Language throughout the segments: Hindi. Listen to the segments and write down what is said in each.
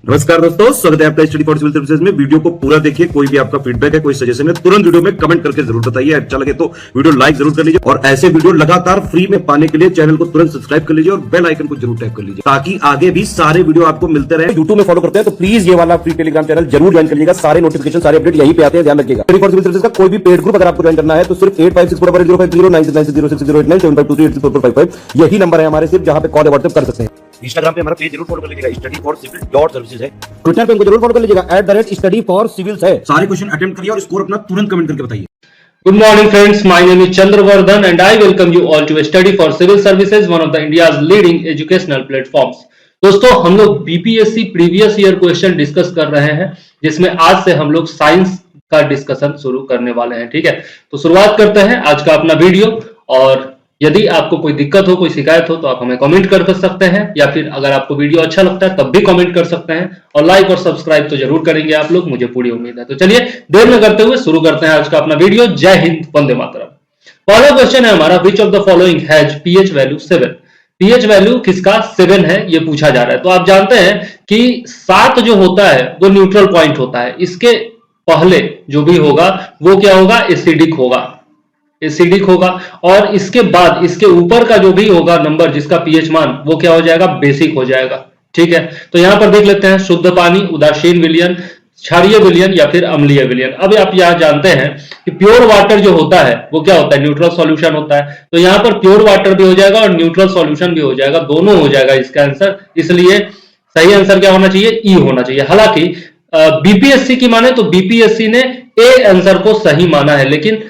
नमस्कार दोस्तों, स्वागत है आपका स्टडी फॉर सिविल सर्विसेज में। वीडियो को पूरा देखिए। कोई भी आपका फीडबैक है, कोई सजेशन है, तुरंत वीडियो में कमेंट करके जरूर बताइए। अच्छा लगे तो वीडियो लाइक जरूर कर लीजिए और ऐसे वीडियो लगातार फ्री में पाने के लिए चैनल को तुरंत सब्सक्राइब कर लीजिए और बेल आइकन को जरूर टैप कर लीजिए ताकि आगे भी सारे वीडियो आपको मिलते रहे। यूट्यूब में फॉलो करते हैं तो प्लीज ये वाला फ्री टेलीग्राम चैनल जरूर ज्वाइन करिएगा। सारे नोटिफिकेशन, सारे अपडेट यहीं पे आते हैं, ध्यान रखिएगा। स्टडी फॉर सिविल सर्विसेज का कोई भी पेड ग्रुप अगर आपको ज्वाइन करना है तो सिर्फ 85649096906975238455 यही नंबर है हमारे, सिर्फ जहां पे कॉल व्हाट्सएप कर सकते हैं। इंस्टाग्राम पे हमारा पेज जरूर फॉलो कर लीजिएगा, स्टडी फॉर सिविल .सर्विसेज है। ट्विटर पे हमको जरूर फॉलो कर लीजिएगा, @स्टडी फॉर सिविल्स है। सारे क्वेश्चन अटेम्प्ट करिए और स्कोर अपना तुरंत कमेंट करके बताइए। Good morning friends, my name is Chandravardhan and I welcome you all to Study for Civil Services, one of the India's leading educational platforms. दोस्तों, हम लोग BPSC previous year question discuss कर रहे हैं, जिसमें आज से हम लोग साइंस का डिस्कशन शुरू करने वाले हैं। ठीक है, तो शुरुआत करते हैं आज का अपना वीडियो। और यदि आपको कोई दिक्कत हो, कोई शिकायत हो तो आप हमें कमेंट कर सकते हैं, या फिर अगर आपको वीडियो अच्छा लगता है तब भी कमेंट कर सकते हैं। और लाइक और सब्सक्राइब तो जरूर करेंगे आप लोग, मुझे पूरी उम्मीद है। तो चलिए देर न करते हुए शुरू करते हैं आज का अपना वीडियो। जय हिंद, वंदे मातरम। पहला क्वेश्चन है हमारा, which of the following has pH value 7? PH value किसका 7 है, ये पूछा जा रहा है। तो आप जानते हैं कि 7 जो होता है वो न्यूट्रल पॉइंट होता है। इसके पहले जो भी होगा वो क्या होगा, एसिडिक होगा, एसिडिक होगा। और इसके बाद इसके ऊपर का जो भी होगा नंबर, जिसका पीएच मान, वो क्या हो जाएगा, बेसिक हो जाएगा। ठीक है, तो यहां पर देख लेते हैं, शुद्ध पानी, उदासीन विलयन, क्षारीय विलयन या फिर अम्लीय विलयन। अब आप यहां जानते हैं कि प्योर वाटर जो होता है वो क्या होता है, न्यूट्रल सॉल्यूशन होता है। तो यहां पर प्योर वाटर भी हो जाएगा और न्यूट्रल सॉल्यूशन भी हो जाएगा, दोनों हो जाएगा इसका आंसर। इसलिए सही आंसर क्या होना चाहिए, ई होना चाहिए। हालांकि बीपीएससी की माने तो बीपीएससी ने ए आंसर को सही माना है, लेकिन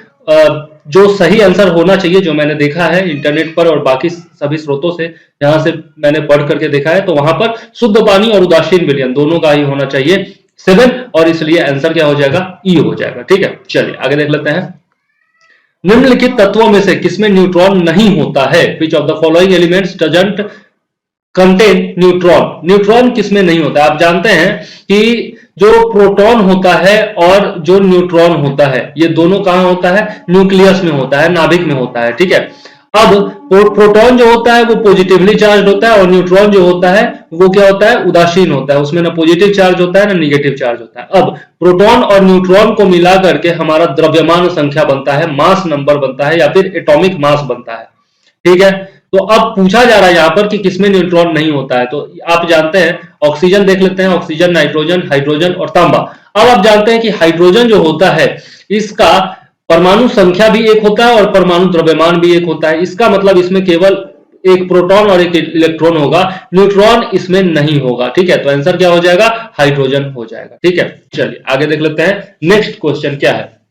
जो सही आंसर होना चाहिए, जो मैंने देखा है इंटरनेट पर और बाकी सभी स्रोतों से जहां से मैंने पढ़ करके देखा है, तो वहां पर शुद्ध पानी और उदासीन विलयन दोनों का ही होना चाहिए 7, और इसलिए आंसर क्या हो जाएगा, ई हो जाएगा। ठीक है, चलिए आगे देख लेते हैं। निम्नलिखित तत्वों में से किसमें न्यूट्रॉन नहीं होता है? Which of the following elements doesn't contain neutron? Neutron किसमें नहीं होता है? आप जानते हैं कि जो प्रोटॉन होता है और जो न्यूट्रॉन होता है, ये दोनों कहां होता है, न्यूक्लियस में होता है, नाभिक में होता है। ठीक है, अब प्रोटॉन जो होता है वो पॉजिटिवली चार्ज होता है और न्यूट्रॉन जो होता है वो क्या होता है, उदासीन होता है। उसमें ना पॉजिटिव चार्ज होता है ना निगेटिव चार्ज होता है। अब प्रोटॉन और न्यूट्रॉन को मिला करके हमारा द्रव्यमान संख्या बनता है, मास नंबर बनता है, या फिर एटॉमिक मास बनता है। ठीक है, तो अब पूछा जा रहा है यहां पर कि किसमें न्यूट्रॉन नहीं होता है। तो आप जानते हैं, ऑक्सीजन देख लेते हैं, ऑक्सीजन, नाइट्रोजन, हाइड्रोजन और तांबा। अब आप जानते हैं कि हाइड्रोजन जो होता है इसका परमाणु संख्या भी एक होता है और परमाणु द्रव्यमान भी एक होता है। इसका मतलब इसमें केवल एक प्रोटॉन और एक इलेक्ट्रॉन होगा, न्यूट्रॉन इसमें नहीं होगा। ठीक है, तो आंसर क्या हो जाएगा, हाइड्रोजन हो जाएगा। ठीक है, चलिए आगे देख लेते हैं नेक्स्ट क्वेश्चन क्या है।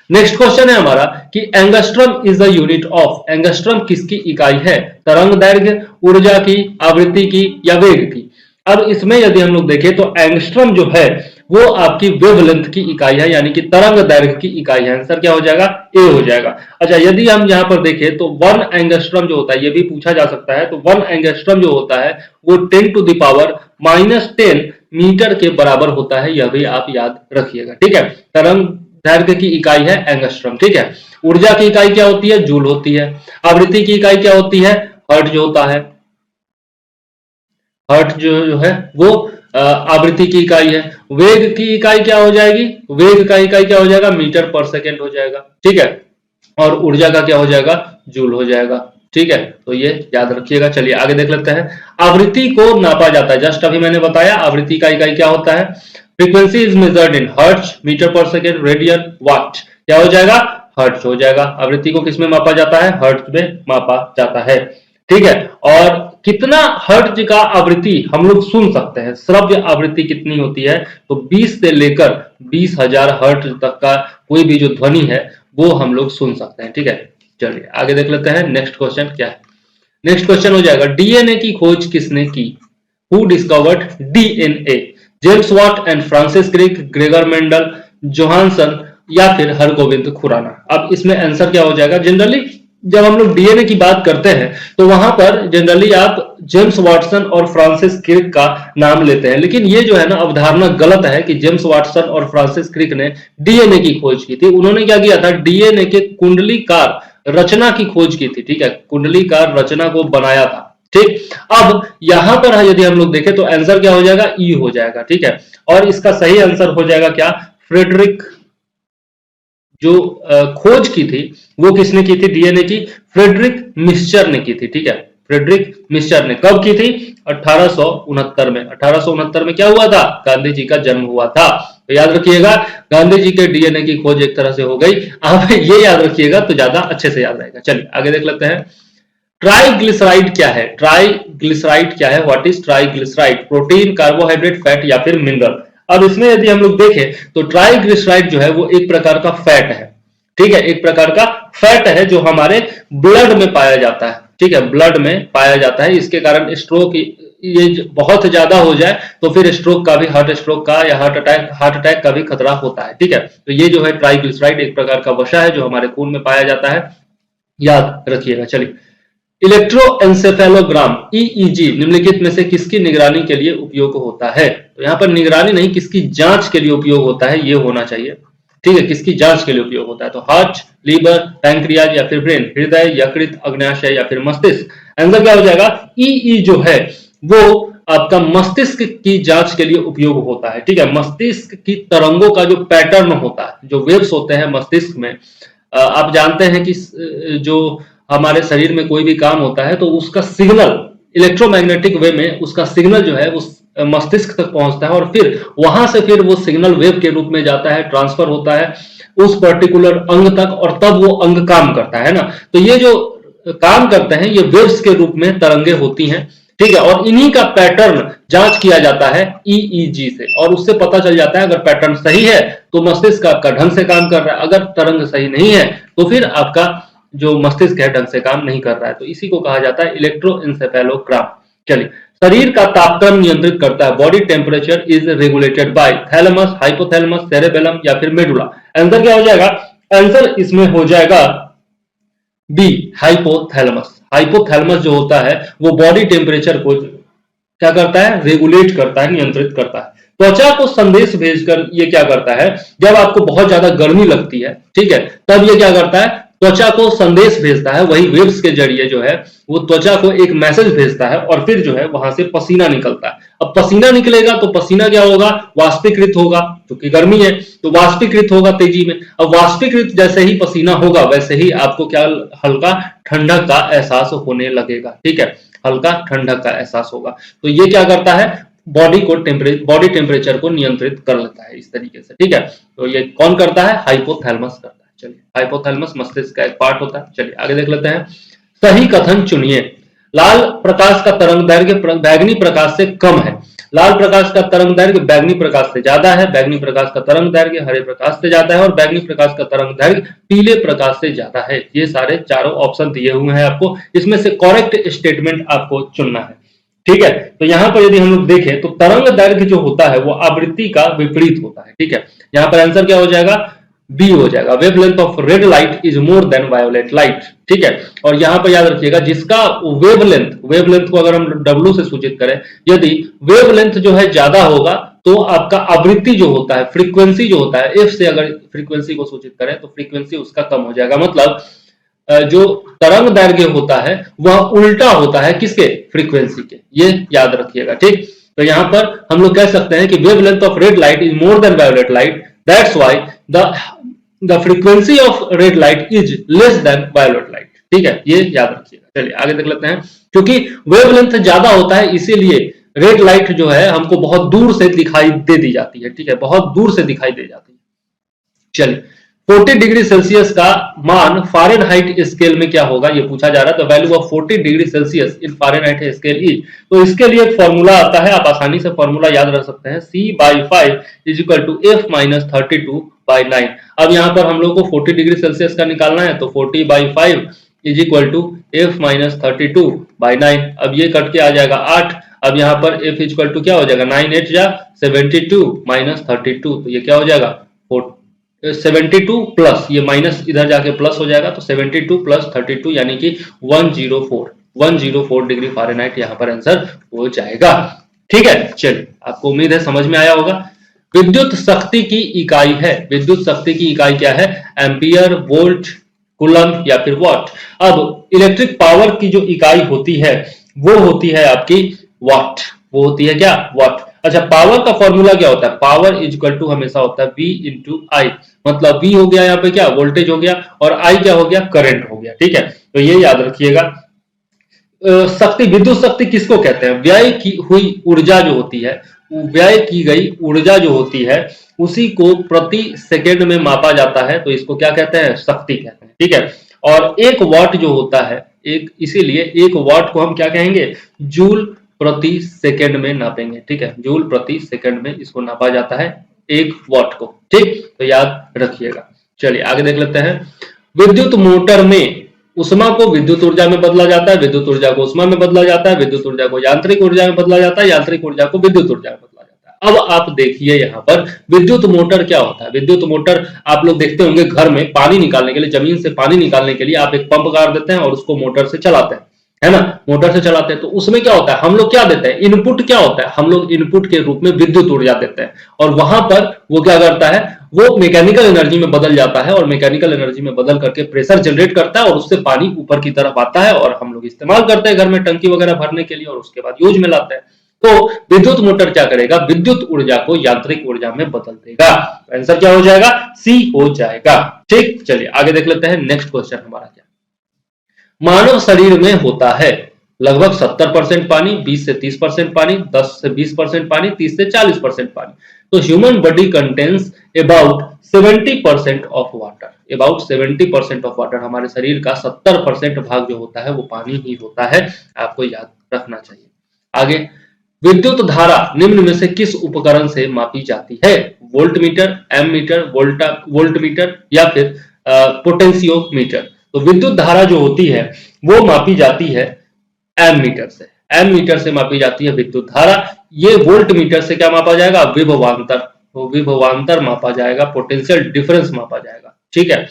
नेक्स्ट क्वेश्चन है हमारा कि angstrom is the unit of? Angstrom किसकी इकाई है? तरंग दैर्घ्य, ऊर्जा की, आवृत्ति की या वेग की? अब इसमें यदि हम लोग देखें तो एंगस्ट्रम जो है वो आपकी वेवलेंथ की इकाई है, यानी कि तरंग दैर्घ्य की इकाई है। आंसर क्या हो जाएगा, ए हो जाएगा। अच्छा, यदि हम यहां पर देखें तो 1 एंगस्ट्रम जो होता है, ये भी पूछा जा सकता है, तो 1 एंगस्ट्रम जो होता है वो 10⁻⁻10 मीटर के बराबर होता है। यह भी आप याद रखिएगा। ठीक है, तरंग दैर्घ्य की इकाई है एंगस्ट्रम। ठीक है, ऊर्जा की इकाई क्या होती है, जूल होती है। आवृत्ति की इकाई क्या होती है, हर्ट्ज जो होता है। हर्ट्ज जो है वो आवृत्ति की इकाई है। वेग की इकाई क्या हो जाएगी, वेग का इकाई क्या हो जाएगा, मीटर पर सेकेंड हो जाएगा। ठीक है, और ऊर्जा का क्या हो जाएगा, जूल हो जाएगा। ठीक है, तो ये याद रखिएगा। चलिए आगे देख लेते हैं। आवृत्ति को नापा जाता है, जस्ट अभी मैंने बताया आवृत्ति का इकाई क्या होता है। Frequency is measured in hertz, meter per second, radian, watt. क्या हो जाएगा, हर्ट्ज हो जाएगा। आवृत्ति को किसमें मापा जाता है, हर्ट्ज में मापा जाता है। ठीक है, और कितना हर्ट्ज का आवृत्ति हम लोग सुन सकते हैं, श्रव्य आवृत्ति कितनी होती है, तो 20 से लेकर 20,000 हर्ट्ज तक का कोई भी जो ध्वनि है वो हम लोग सुन सकते हैं। ठीक है, चलिए आगे देख लेते हैं नेक्स्ट क्वेश्चन क्या है। नेक्स्ट क्वेश्चन हो जाएगा, डीएनए की खोज किसने की? Who discovered DNA? James Watt and Francis Crick, Gregor Mendel, Johansson या फिर हरगोविंद खुराना? अब इसमें आंसर क्या हो जाएगा, जनरली जब हम लोग डीएनए की बात करते हैं तो वहां पर जनरली आप जेम्स वाटसन और फ्रांसिस क्रिक का नाम लेते हैं, लेकिन ये जो है ना अवधारणा गलत है कि जेम्स वाटसन और फ्रांसिस क्रिक ने डीएनए की खोज की थी। उन्होंने क्या किया था, डीएनए के कुंडलीकार रचना की खोज की थी। ठीक है, कुंडलीकार रचना को बनाया था। ठीक, अब यहां पर यदि हम लोग देखें तो आंसर क्या हो जाएगा, ई हो जाएगा। ठीक है, और इसका सही आंसर हो जाएगा क्या, फ्रेडरिक। जो खोज की थी वो किसने की थी डीएनए की, फ्रेडरिक मिस्चर ने की थी। ठीक है, फ्रेडरिक मिस्चर ने कब की थी, 1869 में। 1869 में क्या हुआ था, गांधी जी का जन्म हुआ था। तो याद रखिएगा, गांधी जी के डीएनए की खोज एक तरह से हो गई। आप ये याद रखिएगा तो ज्यादा अच्छे से याद रहेगा। चलिए आगे देख लेते हैं। ट्राइग्लिसराइड क्या है, ट्राइग्लिसराइड क्या है, what is triglyceride, protein, carbohydrate, fat या फिर मिनरल। अब इसमें यदि हम लोग देखें तो ट्राइग्लिसराइड जो है वो एक प्रकार का फैट है। ठीक है, एक प्रकार का फैट है जो हमारे ब्लड में पाया जाता है। ठीक है, ब्लड में पाया जाता है। इसके कारण स्ट्रोक ये बहुत ज्यादा हो जाए तो फिर स्ट्रोक का भी, हार्ट स्ट्रोक का या हार्ट अटैक का भी खतरा होता है। ठीक है, तो ये जो है ट्राइग्लिसराइड एक प्रकार का वसा है जो हमारे खून में पाया जाता है, याद रखिएगा। चलिए, इलेक्ट्रोएन्सेफेलोग्राम ईईजी निम्नलिखित में से किसकी निगरानी के लिए उपयोग होता है। तो यहाँ पर निगरानी नहीं, किसकी जांच के लिए उपयोग होता है ये होना चाहिए। ठीक है, किसकी जांच के लिए उपयोग होता है, तो हार्ट, लीवर, पैंक्रियाज या फिर ब्रेन, हृदय, यकृत, अग्न्याशय या फिर मस्तिष्क। आंसर क्या हो जाएगा, ई जो है वो आपका मस्तिष्क की जांच के लिए उपयोग होता है। ठीक है, मस्तिष्क की तरंगों का जो पैटर्न होता है, जो वेव्स होते हैं मस्तिष्क में, आप जानते हैं कि जो हमारे शरीर में कोई भी काम होता है तो उसका सिग्नल इलेक्ट्रोमैग्नेटिक वे में उसका सिग्नल जो है उस मस्तिष्क तक पहुंचता है और फिर वहां से फिर वो सिग्नल वेव के रूप में जाता है, ट्रांसफर होता है उस पर्टिकुलर अंग तक और तब वो अंग काम करता है ना। तो ये जो काम करते हैं ये वेव्स के रूप में तरंगे होती हैं। ठीक है, और इन्हीं का पैटर्न जांच किया जाता है ईईजी से और उससे पता चल जाता है अगर पैटर्न सही है तो मस्तिष्क आपका ढंग से काम कर रहा है, अगर तरंग सही नहीं है तो फिर आपका जो मस्तिष्क है ढंग से काम नहीं कर रहा है। तो इसी को कहा जाता है इलेक्ट्रोएन्सेफेलोग्राम। चलिए, शरीर का तापक्रम नियंत्रित करता है, body temperature is regulated by thalamus, hypothalamus, cerebellum या फिर मेडुला। आंसर क्या हो जाएगा, आंसर इसमें हो जाएगा बी, हाइपोथैलेमस। हाइपोथैलेमस जो होता है वो बॉडी टेम्परेचर को क्या करता है, रेगुलेट करता है, नियंत्रित करता है। त्वचा को संदेश भेजकर ये क्या करता है, जब आपको बहुत ज्यादा गर्मी लगती है, ठीक है, तब ये क्या करता है, त्वचा को संदेश भेजता है, वही वेव्स के जरिए जो है वो त्वचा को एक मैसेज भेजता है और फिर जो है वहां से पसीना निकलता है। अब पसीना निकलेगा तो पसीना क्या होगा, वाष्पीकृत होगा, क्योंकि गर्मी है तो वाष्पीकृत होगा तेजी में। अब वाष्पीकृत जैसे ही पसीना होगा वैसे ही आपको क्या, हल्का ठंडक का एहसास होने लगेगा। ठीक है, हल्का ठंडक का एहसास होगा। तो ये क्या करता है, बॉडी टेम्परेचर को नियंत्रित कर लेता है इस तरीके से। ठीक है, तो ये कौन करता है, हाइपोथैलेमस करता है। चलिए, हाइपोथैलेमस मस्तिष्क का एक पार्ट होता है। चलिए आगे देख लेते हैं। सही कथन चुनिए। लाल प्रकाश का तरंग दैर्घ्य बैंगनी प्रकाश से कम है, लाल प्रकाश का तरंग दैर्घ्य बैंगनी प्रकाश से ज्यादा है, बैंगनी प्रकाश का तरंग दैर्घ्य हरे प्रकाश से ज्यादा है और बैंगनी प्रकाश का तरंग दैर्घ्य पीले प्रकाश से ज्यादा है। ये सारे चारों ऑप्शन दिए हुए हैं आपको, इसमें से करेक्ट स्टेटमेंट आपको चुनना है। ठीक है, तो यहां पर यदि हम लोग देखें तो तरंग दैर्घ्य जो होता है वो आवृत्ति का विपरीत होता है। ठीक है, यहां पर आंसर क्या हो जाएगा, बी हो जाएगा, wavelength of red light is more than violet light. ठीक है, और यहां पर याद रखिएगा जिसका वेवलेंथ को अगर हम W से सूचित करें, यदि वेवलेंथ जो है ज्यादा होगा तो आपका आवृत्ति जो होता है, फ्रीक्वेंसी जो होता है, F से अगर फ्रीक्वेंसी को सूचित करें तो फ्रीक्वेंसी उसका कम हो जाएगा। मतलब जो तरंग दैर्घ्य होता है वह उल्टा होता है किसके, फ्रीक्वेंसी के, ये याद रखिएगा। ठीक, तो यहां पर हम लोग कह सकते हैं कि wavelength of red light is more than violet light, that's why the frequency of red light is less than violet light। ठीक है, ये याद रखिएगा। चलिए आगे देख लेते हैं। क्योंकि वेवलेंथ ज्यादा होता है इसीलिए रेड लाइट जो है हमको बहुत दूर से दिखाई दे दी जाती है। ठीक है, बहुत दूर से दिखाई दे जाती है। चलिए, 40 डिग्री सेल्सियस का मान फारेनहाइट स्केल में क्या होगा, ये पूछा जा रहा है। तो value of 40 degree Celsius in Fahrenheit scale is, तो इसके लिए एक फॉर्मूला आता है, आप आसानी से फॉर्मूला याद रख सकते हैं, C/5 is equal to F-32/9। अब यहां पर हम लोग को 40 डिग्री सेल्सियस का निकालना है तो 40/5 इज इक्वल टू F-32/9। अब ये कट के आ जाएगा 8। अब यहाँ पर F इक्वल टू क्या हो जाएगा, 9×8 या 72 - 32, तो ये क्या हो जाएगा 72 प्लस, ये माइनस इधर जाके प्लस हो जाएगा, तो 72 प्लस 32 यानी कि 104 डिग्री फारेनहाइट यहाँ पर आंसर हो जाएगा। ठीक है, चलिए आपको उम्मीद है समझ में आया होगा। विद्युत शक्ति की इकाई है, विद्युत शक्ति की इकाई क्या है, एम्पियर, वोल्ट, कूलम या फिर वॉट। अब इलेक्ट्रिक पावर की जो इकाई होती है वो होती है आपकी वाट। वो होती है क्या? वाट। अच्छा, पावर का फॉर्मूला क्या होता है? पावर इज इक्वल टू हमेशा होता है V इंटू आई। मतलब V हो गया यहाँ पे क्या? वोल्टेज हो गया, और I क्या हो गया? करंट हो गया। ठीक है, तो ये याद रखिएगा। शक्ति, विद्युत शक्ति किसको कहते हैं? व्यय की हुई ऊर्जा जो होती है, व्यय की गई ऊर्जा जो होती है, उसी को प्रति सेकेंड में मापा जाता है, तो इसको क्या कहते हैं? शक्ति कहते हैं। ठीक है, और एक वाट जो होता है, एक, इसीलिए एक वाट को हम क्या कहेंगे? जूल प्रति सेकेंड में नापेंगे। ठीक है, जूल प्रति सेकेंड में इसको नापा जाता है, एक वाट को। ठीक, तो याद रखिएगा। चलिए आगे देख लेते हैं। विद्युत मोटर में उष्मा को विद्युत ऊर्जा में बदला जाता है, विद्युत ऊर्जा को उष्मा में बदला जाता है, विद्युत ऊर्जा को यांत्रिक ऊर्जा में बदला जाता है, यांत्रिक ऊर्जा को विद्युत ऊर्जा में बदला जाता है। अब आप देखिए यहाँ पर विद्युत मोटर क्या होता है। विद्युत मोटर आप लोग देखते होंगे घर में पानी निकालने के लिए, जमीन से पानी निकालने के लिए आप एक पंप गाड़ देते हैं और उसको मोटर से चलाते हैं, है ना? मोटर से चलाते हैं, तो उसमें क्या होता है? हम लोग क्या देते हैं? इनपुट क्या होता है? हम लोग इनपुट के रूप में विद्युत ऊर्जा देते हैं, और वहां पर वो क्या करता है? वो मैकेनिकल एनर्जी में बदल जाता है, और मैकेनिकल एनर्जी में बदल करके प्रेशर जनरेट करता है, और उससे पानी ऊपर की तरफ आता है, और हम लोग इस्तेमाल करते हैं घर में टंकी वगैरह भरने के लिए, और उसके बाद यूज में लाते हैं। तो विद्युत मोटर क्या करेगा? विद्युत ऊर्जा को यांत्रिक ऊर्जा में बदल देगा। आंसर क्या हो जाएगा? सी हो जाएगा। ठीक, चलिए आगे देख लेते हैं। नेक्स्ट क्वेश्चन हमारा क्या? मानव शरीर में होता है लगभग 70% पानी, 20 से 30% पानी, 10 से 20% पानी, 30 से 40% पानी। तो human body contains about 70% of water. About 70% of water. हमारे शरीर का 70% भाग जो होता है वो पानी ही होता है, आपको याद रखना चाहिए। आगे, विद्युत धारा निम्न में से किस उपकरण से मापी जाती है? वोल्टमीटर, एमीटर, वोल्टमीटर, या फिर पोटेंशियोमीटर। तो विद्युत धारा जो होती है वो मापी जाती है एमीटर से। एमीटर से मापी जाती है विद्युत धारा। ये वोल्ट मीटर से क्या मापा जाएगा? विभवांतर। तो विभवांतर मापा जाएगा, पोटेंशियल डिफरेंस मापा जाएगा। ठीक है,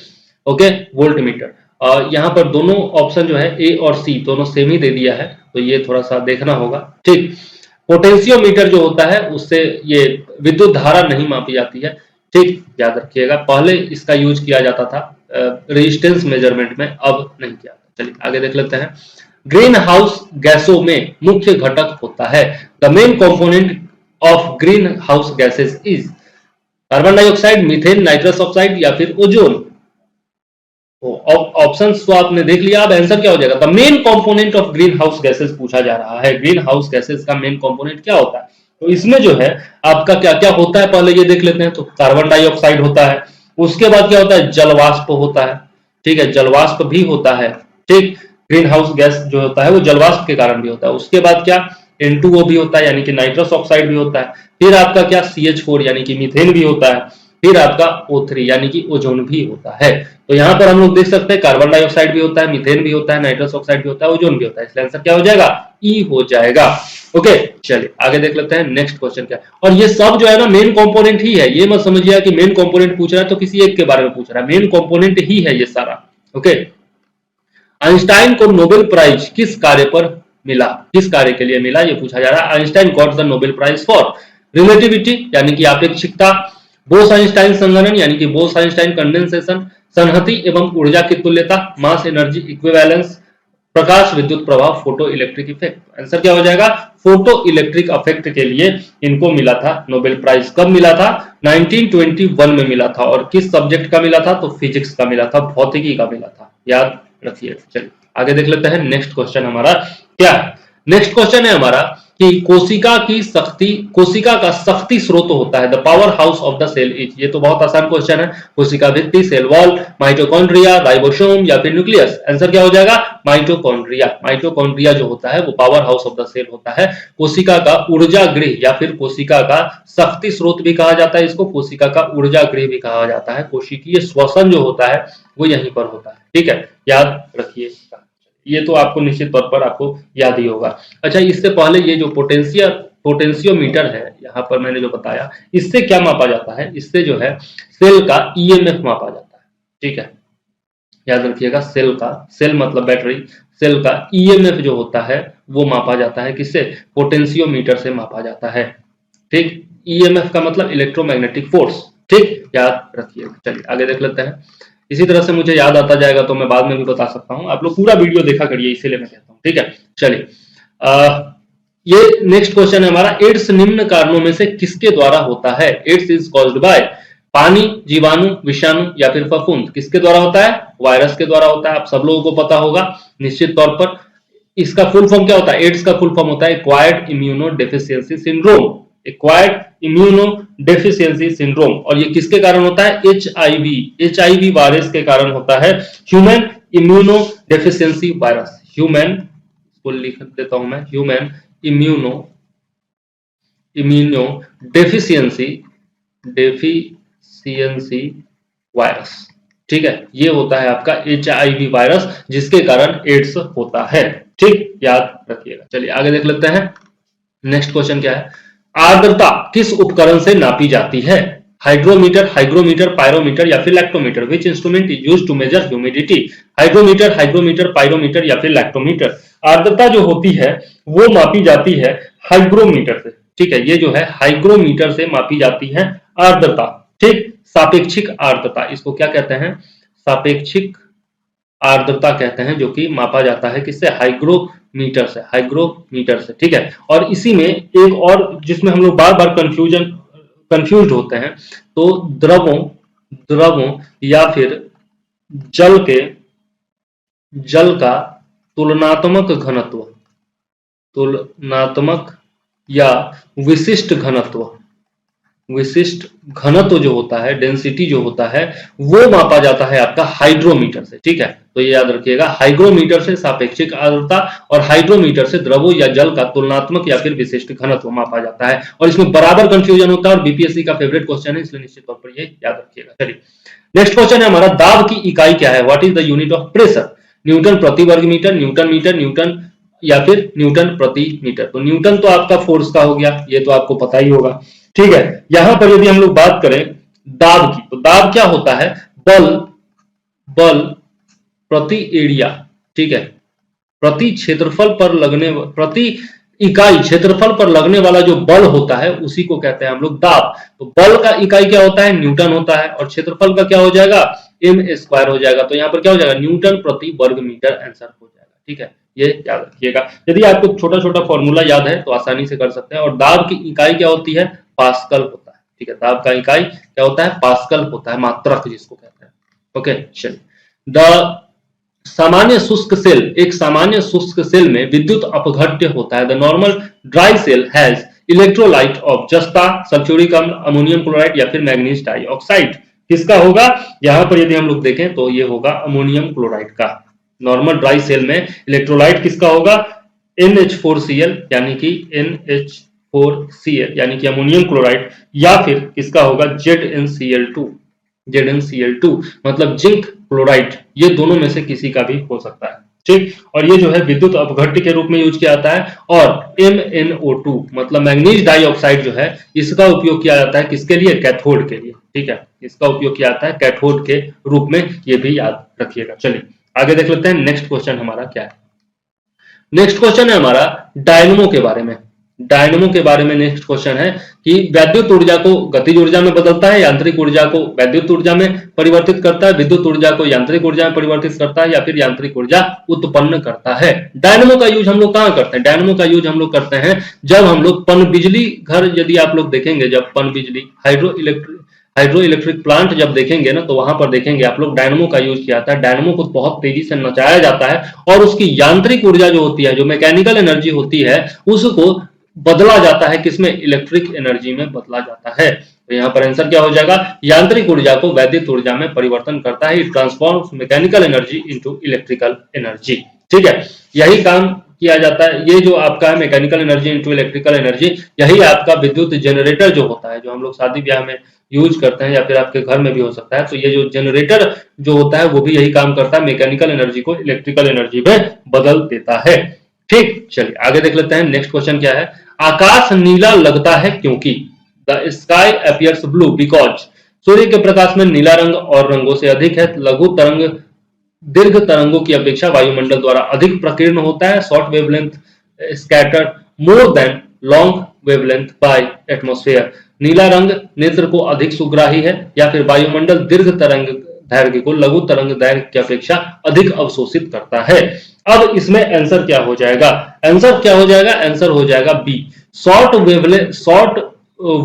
ओके, वोल्ट मीटर। यहाँ पर दोनों ऑप्शन जो है ए और सी दोनों सेम ही दे दिया है, तो ये थोड़ा सा देखना होगा। ठीक, पोटेंशियोमीटर जो होता है उससे ये विद्युत धारा नहीं मापी जाती है। ठीक, याद रखिएगा, पहले इसका यूज किया जाता था रेजिस्टेंस मेजरमेंट में, अब नहीं किया। चलिए आगे देख लेते हैं। ग्रीन हाउस गैसों में मुख्य घटक होता है। The main component of green house gases is carbon dioxide, methane, nitrous oxide, या फिर ओजोन। ऑप्शंस तो आपने देख लिया, अब आंसर क्या हो जाएगा? The main component of green house gases पूछा जा रहा है। ग्रीन हाउस गैसेस का मेन कंपोनेंट क्या होता है? तो इसमें जो है आपका क्या क्या होता है पहले ये देख लेते हैं। तो कार्बन डाइऑक्साइड होता है, उसके बाद क्या होता है? जलवाष्प होता है। ठीक है, जलवाष्प भी होता है। ठीक, ग्रीन हाउस गैस जो होता है वो जलवाष्प के कारण भी होता है। उसके बाद क्या? N2O भी होता है, यानी कि नाइट्रस ऑक्साइड भी होता है। फिर आपका क्या? CH4 यानी कि मीथेन भी होता है। फिर आपका O3 यानी कि ओजोन भी होता है। तो यहाँ पर हम लोग देख सकते हैं कार्बन डाइऑक्साइड भी होता है, मीथेन भी होता है, नाइट्रस ऑक्साइड भी होता है, ओजोन भी होता है। इसलिए आंसर क्या हो जाएगा? ई हो जाएगा। ओके, चलिए आगे देख लेते हैं। नेक्स्ट क्वेश्चन क्या है? और ये सब जो है ना मेन कंपोनेंट ही है, ये मत समझिए कि मेन कंपोनेंट पूछ रहा है तो किसी एक के बारे में पूछ रहा है, मेन कंपोनेंट ही है ये सारा। ओके, आइंस्टाइन को नोबेल प्राइज किस कार्य पर मिला? किस कार्य के लिए मिला ये पूछा जा रहा है। Einstein got the Nobel prize for relativity यानी कि आपेक्षिकता, बोस आइंस्टाइन संगणन यानी कि बोस आइंस्टाइन कंडेंसेशन, संहति एवं ऊर्जा की तुल्यता, मास एनर्जी इक्विवेलेंस, प्रकाश विद्युत प्रभाव, फोटो इलेक्ट्रिक इफेक्ट। आंसर क्या हो जाएगा? फोटो इलेक्ट्रिक इफेक्ट के लिए इनको मिला था नोबेल प्राइज। कब मिला था? 1921 में मिला था। और किस सब्जेक्ट का मिला था? तो फिजिक्स का मिला था, भौतिकी का मिला था, याद रखिए। चलिए आगे देख लेते हैं। नेक्स्ट क्वेश्चन हमारा क्या है? नेक्स्ट क्वेश्चन है हमारा कि कोशिका का शक्ति स्रोत होता है। The power house of the cell is. ये तो बहुत आसान क्वेश्चन है। कोशिका भित्ति, सेल वॉल, माइटोकॉन्ड्रिया, राइबोसोम, या फिर न्यूक्लियस। आंसर क्या हो जाएगा? माइटोकॉन्ड्रिया। माइटोकॉन्ड्रिया जो होता है वो power house of the cell होता है। कोशिका का ऊर्जा गृह या फिर कोशिका का शक्ति स्रोत भी कहा जाता है, इसको कोशिका का ऊर्जा गृह भी कहा जाता है। कोशिकीय श्वसन जो होता है वो यहीं पर होता है। ठीक है, याद रखिए, ये तो आपको निश्चित तौर पर आपको याद ही होगा। अच्छा, इससे पहले ये जो पोटेंशियोमीटर है यहाँ पर मैंने जो बताया, इससे क्या मापा जाता है? इससे जो है सेल का ईएमएफ मापा जाता है। ठीक है, याद रखिएगा, सेल मतलब बैटरी, सेल का ईएमएफ जो होता है वो मापा जाता है। किससे? पोटेंशियोमीटर से मापा जाता है। ठीक, ईएमएफ का मतलब इलेक्ट्रोमैग्नेटिक फोर्स। ठीक, याद रखिएगा। चलिए आगे देख लेते हैं। इसी तरह से मुझे याद आता जाएगा तो मैं बाद में भी बता सकता हूं। आप लोग पूरा वीडियो देखा करिए, इसीलिए मैं कहता हूं। ठीक है, चलिए ये नेक्स्ट क्वेश्चन है हमारा, एड्स निम्न कारणों में से किसके द्वारा होता है? एड्स इज कॉज्ड बाय पानी, जीवाणु, विषाणु या फिर फफूंद। किसके द्वारा होता है? वायरस के द्वारा होता है। आप सब लोगों को पता होगा निश्चित तौर पर। इसका फुल फॉर्म क्या होता है? एड्स का फुल फॉर्म होता है acquired immuno deficiency syndrome. Acquired immuno deficiency syndrome. और ये किसके कारण होता है? एचआईवी वायरस के कारण होता है। Human immuno deficiency virus. Human को लिख देता हूं मैं, ह्यूमन इम्यूनो डेफिशिएंसी वायरस। ठीक है, ये होता है आपका एचआईवी वायरस जिसके कारण एड्स होता है। ठीक, याद रखिएगा। चलिए आगे देख लेते हैं। नेक्स्ट क्वेश्चन क्या है? आर्द्रता किस उपकरण से नापी जाती है? हाइड्रोमीटर, हाइग्रोमीटर, पायरोमीटर या फिर lactometer. Which instrument is used to measure humidity? Hygrometer, pyrometer या फिर लैक्टोमीटर। आर्द्रता जो होती है वो मापी जाती है हाइग्रोमीटर से। ठीक है, ये जो है हाइग्रोमीटर से मापी जाती है आर्द्रता। ठीक, सापेक्षिक आर्द्रता, इसको क्या कहते हैं? सापेक्षिक आर्द्रता कहते हैं, जो कि मापा जाता है किससे? हाइग्रोमीटर से। हाइग्रोमीटर से, ठीक है। और इसी में एक और जिसमें हम लोग बार बार कंफ्यूज होते हैं, तो द्रवों या फिर जल का तुलनात्मक या विशिष्ट घनत्व जो होता है, डेंसिटी जो होता है, वो मापा जाता है आपका हाइड्रोमीटर से। ठीक है, तो ये याद रखिएगा, हाइग्रोमीटर से सापेक्षिक आर्द्रता और हाइड्रोमीटर से द्रवों या जल का तुलनात्मक या फिर विशिष्ट घनत्व मापा जाता है। और इसमें बराबर कंफ्यूजन होता है और बीपीएससी का फेवरेट क्वेश्चन है, इसलिए निश्चित तौर पर ये याद रखिएगा। चलिए नेक्स्ट क्वेश्चन है हमारा, दाब की इकाई क्या है? What is the unit of pressure? Newton प्रति वर्ग मीटर, न्यूटन मीटर, न्यूटन या फिर न्यूटन प्रति मीटर। तो न्यूटन तो आपका फोर्स का हो गया, ये तो आपको पता ही होगा। ठीक है, यहां पर यदि हम लोग बात करें दाब की, तो दाब क्या होता है? बल प्रति एरिया। ठीक है, प्रति इकाई क्षेत्रफल पर लगने वाला जो बल होता है उसी को कहते हैं हम लोग दाब। तो बल का इकाई क्या होता है? न्यूटन होता है। और क्षेत्रफल का क्या हो जाएगा? एम स्क्वायर हो जाएगा। तो यहाँ पर क्या हो जाएगा? न्यूटन प्रति वर्ग मीटर आंसर हो जाएगा। ठीक है, ये याद रखिएगा। यदि आपको छोटा छोटा फॉर्मूला याद है तो आसानी से कर सकते हैं। और दाब की इकाई क्या होती है? पास्कल होता है। ठीक है, दाब का इकाई क्या होता है? पास्कल होता है, मात्रक जिसको कहते हैं। ओके, चलिए। एक सामान्य शुष्क सेल में विद्युत अपघट्य होता है। The normal dry cell has electrolyte of जस्ता, सल्फ्यूरिक अम्ल, अमोनियम क्लोराइड या फिर मैग्नीज डाइऑक्साइड। किसका होगा? यहां पर यदि हम लोग देखें तो ये होगा अमोनियम क्लोराइड का। नॉर्मल ड्राई सेल में इलेक्ट्रोलाइट किसका होगा? NH4Cl यानी कि NH4Cl यानी कि अमोनियम क्लोराइड, या फिर किसका होगा? ZnCl2 मतलब जिंक क्लोराइड। ये दोनों में से किसी का भी हो सकता है। ठीक, और ये जो है विद्युत अपघट्य के रूप में यूज किया जाता है। और MnO2 मतलब मैग्नीज डाइऑक्साइड जो है, इसका उपयोग किया जाता है किसके लिए? कैथोड के लिए। ठीक है, इसका उपयोग किया जाता है कैथोड के रूप में, ये भी याद रखिएगा। चलिए आगे देख लेते हैं। नेक्स्ट क्वेश्चन हमारा क्या है? नेक्स्ट क्वेश्चन है हमारा डायनमो के बारे में। डायनमो के बारे में नेक्स्ट क्वेश्चन है कि वैद्युत ऊर्जा को गतिज ऊर्जा में बदलता है, यांत्रिक ऊर्जा को वैद्युत ऊर्जा में परिवर्तित करता है, विद्युत ऊर्जा को यांत्रिक ऊर्जा में परिवर्तित करता है, या फिर यांत्रिक ऊर्जा उत्पन्न करता है। डायनमो का यूज हम लोग कहां करते हैं? डायनमो का यूज हम लोग करते हैं जब हम लोग पनबिजली घर, यदि आप लोग देखेंगे, जब पनबिजली हाइड्रो इलेक्ट्रिक प्लांट जब देखेंगे ना, तो वहां पर देखेंगे आप लोग डायनमो का यूज किया जाता है। डायनमो को बहुत तेजी से नचाया जाता है और उसकी यांत्रिक ऊर्जा जो होती है, जो मैकेनिकल एनर्जी होती है, उसको बदला जाता है किसमें? इलेक्ट्रिक एनर्जी में बदला जाता है। तो यहाँ पर आंसर क्या हो जाएगा? यांत्रिक ऊर्जा को वैद्युत ऊर्जा में परिवर्तन करता है। It transforms mechanical energy into electrical energy. ठीक है, यही काम किया जाता है। ये जो आपका है mechanical energy into electrical energy, यही आपका विद्युत जनरेटर जो होता है, जो हम लोग शादी ब्याह में यूज करते हैं या फिर आपके घर में भी हो सकता है, तो ये जो जनरेटर जो होता है वो भी यही काम करता है, मैकेनिकल एनर्जी को इलेक्ट्रिकल एनर्जी में बदल देता है। ठीक, चलिए आगे देख लेते हैं। नेक्स्ट क्वेश्चन क्या है? आकाश नीला लगता है क्योंकि the sky appears blue because सूर्य के प्रकाश में नीला रंग और रंगों से अधिक है। लघु तरंग दीर्घ तरंगों की अपेक्षा वायुमंडल द्वारा अधिक प्रकीर्ण होता है। Short wavelength scatter more than long wavelength by atmosphere. नीला रंग नेत्र को अधिक सुग्राही है, या फिर वायुमंडल दीर्घ तरंग दैर्घ्य को लघु तरंग दैर्घ्य की अपेक्षा अधिक अवशोषित करता है। अब इसमें आंसर क्या हो जाएगा? आंसर क्या हो जाएगा? आंसर हो जाएगा B, short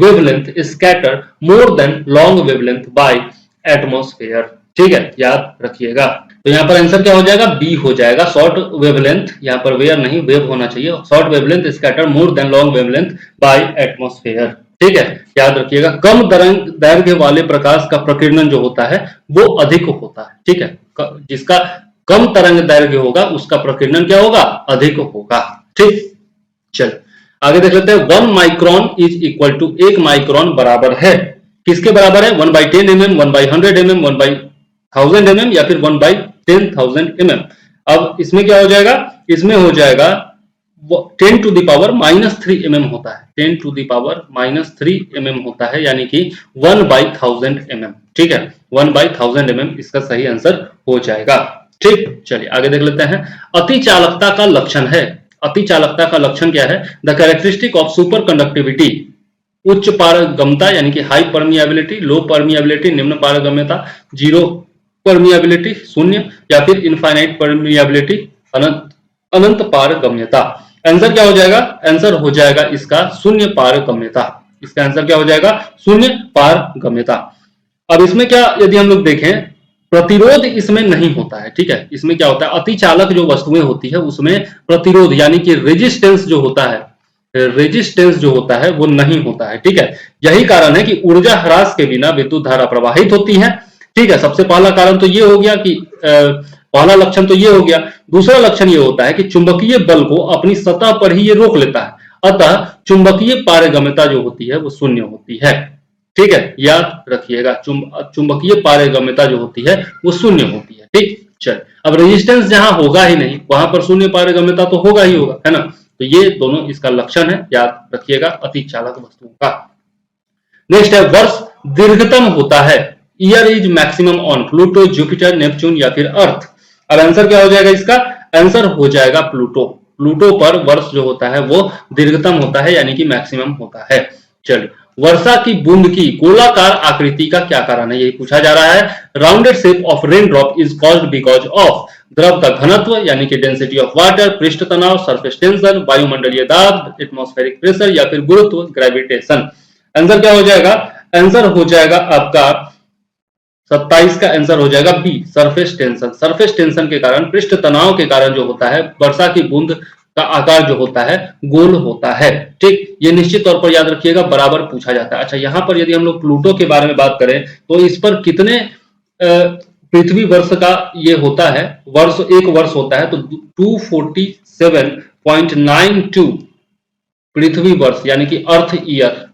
wavelength scatter more than long wavelength by atmosphere. ठीक है, याद रखिएगा। तो यहाँ पर आंसर क्या हो जाएगा? बी हो जाएगा, शॉर्ट वेवलेंथ, यहाँ पर वेयर नहीं वेव होना चाहिए, short wavelength scatter more than long wavelength by atmosphere. ठीक है, याद रखिएगा। कम दैर्घ्य वाले प्रकाश का प्रकीर्णन जो होता है वो अधिक होता है। ठीक है, जिसका कम तरंग दैर्घ्य होगा उसका प्रकीर्णन क्या होगा? अधिक होगा। ठीक, चल आगे देख लेते हैं। 1 micron is equal to 1 micron बराबर है किसके बराबर है? 1/10 mm, 1/100 mm, 1/1000 mm या फिर 1/10,000 mm। अब इसमें क्या हो जाएगा? इसमें हो जाएगा 10 to the power -3 mm होता है, 10 to the power -3 mm होता है, यानी कि 1/1000 mm। ठीक है, 1/1000 mm इसका सही आंसर हो जाएगा। ठीक, चलिए आगे देख लेते हैं। अति चालकता का लक्षण है, अति चालकता का लक्षण क्या है? The characteristic of super conductivity, उच्च पारगम्यता यानी कि हाई परमिएबिलिटी, लो परमिएबिलिटी निम्न पारगम्यता, जीरो परमिएबिलिटी शून्य, या फिर इनफाइनाइट परमिएबिलिटी अनंत पारगम्यता। आंसर क्या हो जाएगा? आंसर हो जाएगा इसका शून्य पारगम्यता। इसका आंसर क्या हो जाएगा? शून्य पारगम्यता। अब इसमें क्या यदि हम लोग देखें, प्रतिरोध इसमें नहीं होता है। ठीक है, इसमें क्या होता है? अति चालक जो वस्तुएं होती है उसमें प्रतिरोध यानी कि रेजिस्टेंस जो होता है, रेजिस्टेंस जो होता है वो नहीं होता है। ठीक है, यही कारण है कि ऊर्जा ह्रास के बिना विद्युत धारा प्रवाहित होती है। ठीक है, सबसे पहला कारण तो ये हो गया कि पहला लक्षण तो ये हो गया। दूसरा लक्षण ये होता है कि चुंबकीय बल को अपनी सतह पर ही ये रोक लेता है, अतः चुंबकीय पारगम्यता जो होती है वो शून्य होती है। ठीक है, याद रखिएगा, चुंबकीय पारगम्यता जो होती है वो शून्य होती है। ठीक, चल अब रेजिस्टेंस जहां होगा ही नहीं वहां पर शून्य पारगम्यता तो होगा ही होगा, है ना। तो ये दोनों इसका लक्षण है, याद रखिएगा अति चालक वस्तुओं का। नेक्स्ट है, वर्ष दीर्घतम होता है। Year is maximum on Pluto, Jupiter, Neptune या फिर अर्थ। अब आंसर क्या हो जाएगा इसका? आंसर हो जाएगा प्लूटो। प्लूटो पर वर्ष जो होता है वो दीर्घतम होता है, यानी कि मैक्सिमम होता है। चलिए, वर्षा की बूंद की गोलाकार आकृति का क्या कारण है, यही पूछा जा रहा है। Rounded shape of rain drop is caused because of द्रव का घनत्व यानी कि डेंसिटी ऑफ वाटर, पृष्ठ तनाव, सरफेस टेंशन, वायुमंडलीय दाब, एटमॉस्फेरिक प्रेशर या फिर गुरुत्व ग्रेविटेशन। आंसर क्या हो जाएगा? आंसर हो जाएगा आपका 27 का आंसर हो जाएगा B, surface tension. Surface tension के कारण, पृष्ठ तनाव के कारण जो होता है वर्षा की बूंद का आकार जो होता है गोल होता है। ठीक, ये निश्चित तौर पर याद रखिएगा, बराबर पूछा जाता है। अच्छा, यहां पर यदि हम लोग प्लूटो के बारे में बात करें तो इस पर कितने पृथ्वी वर्ष का ये होता है, वर्ष एक वर्ष होता है तो 247.92 पृथ्वी वर्ष यानी कि अर्थ ईयर।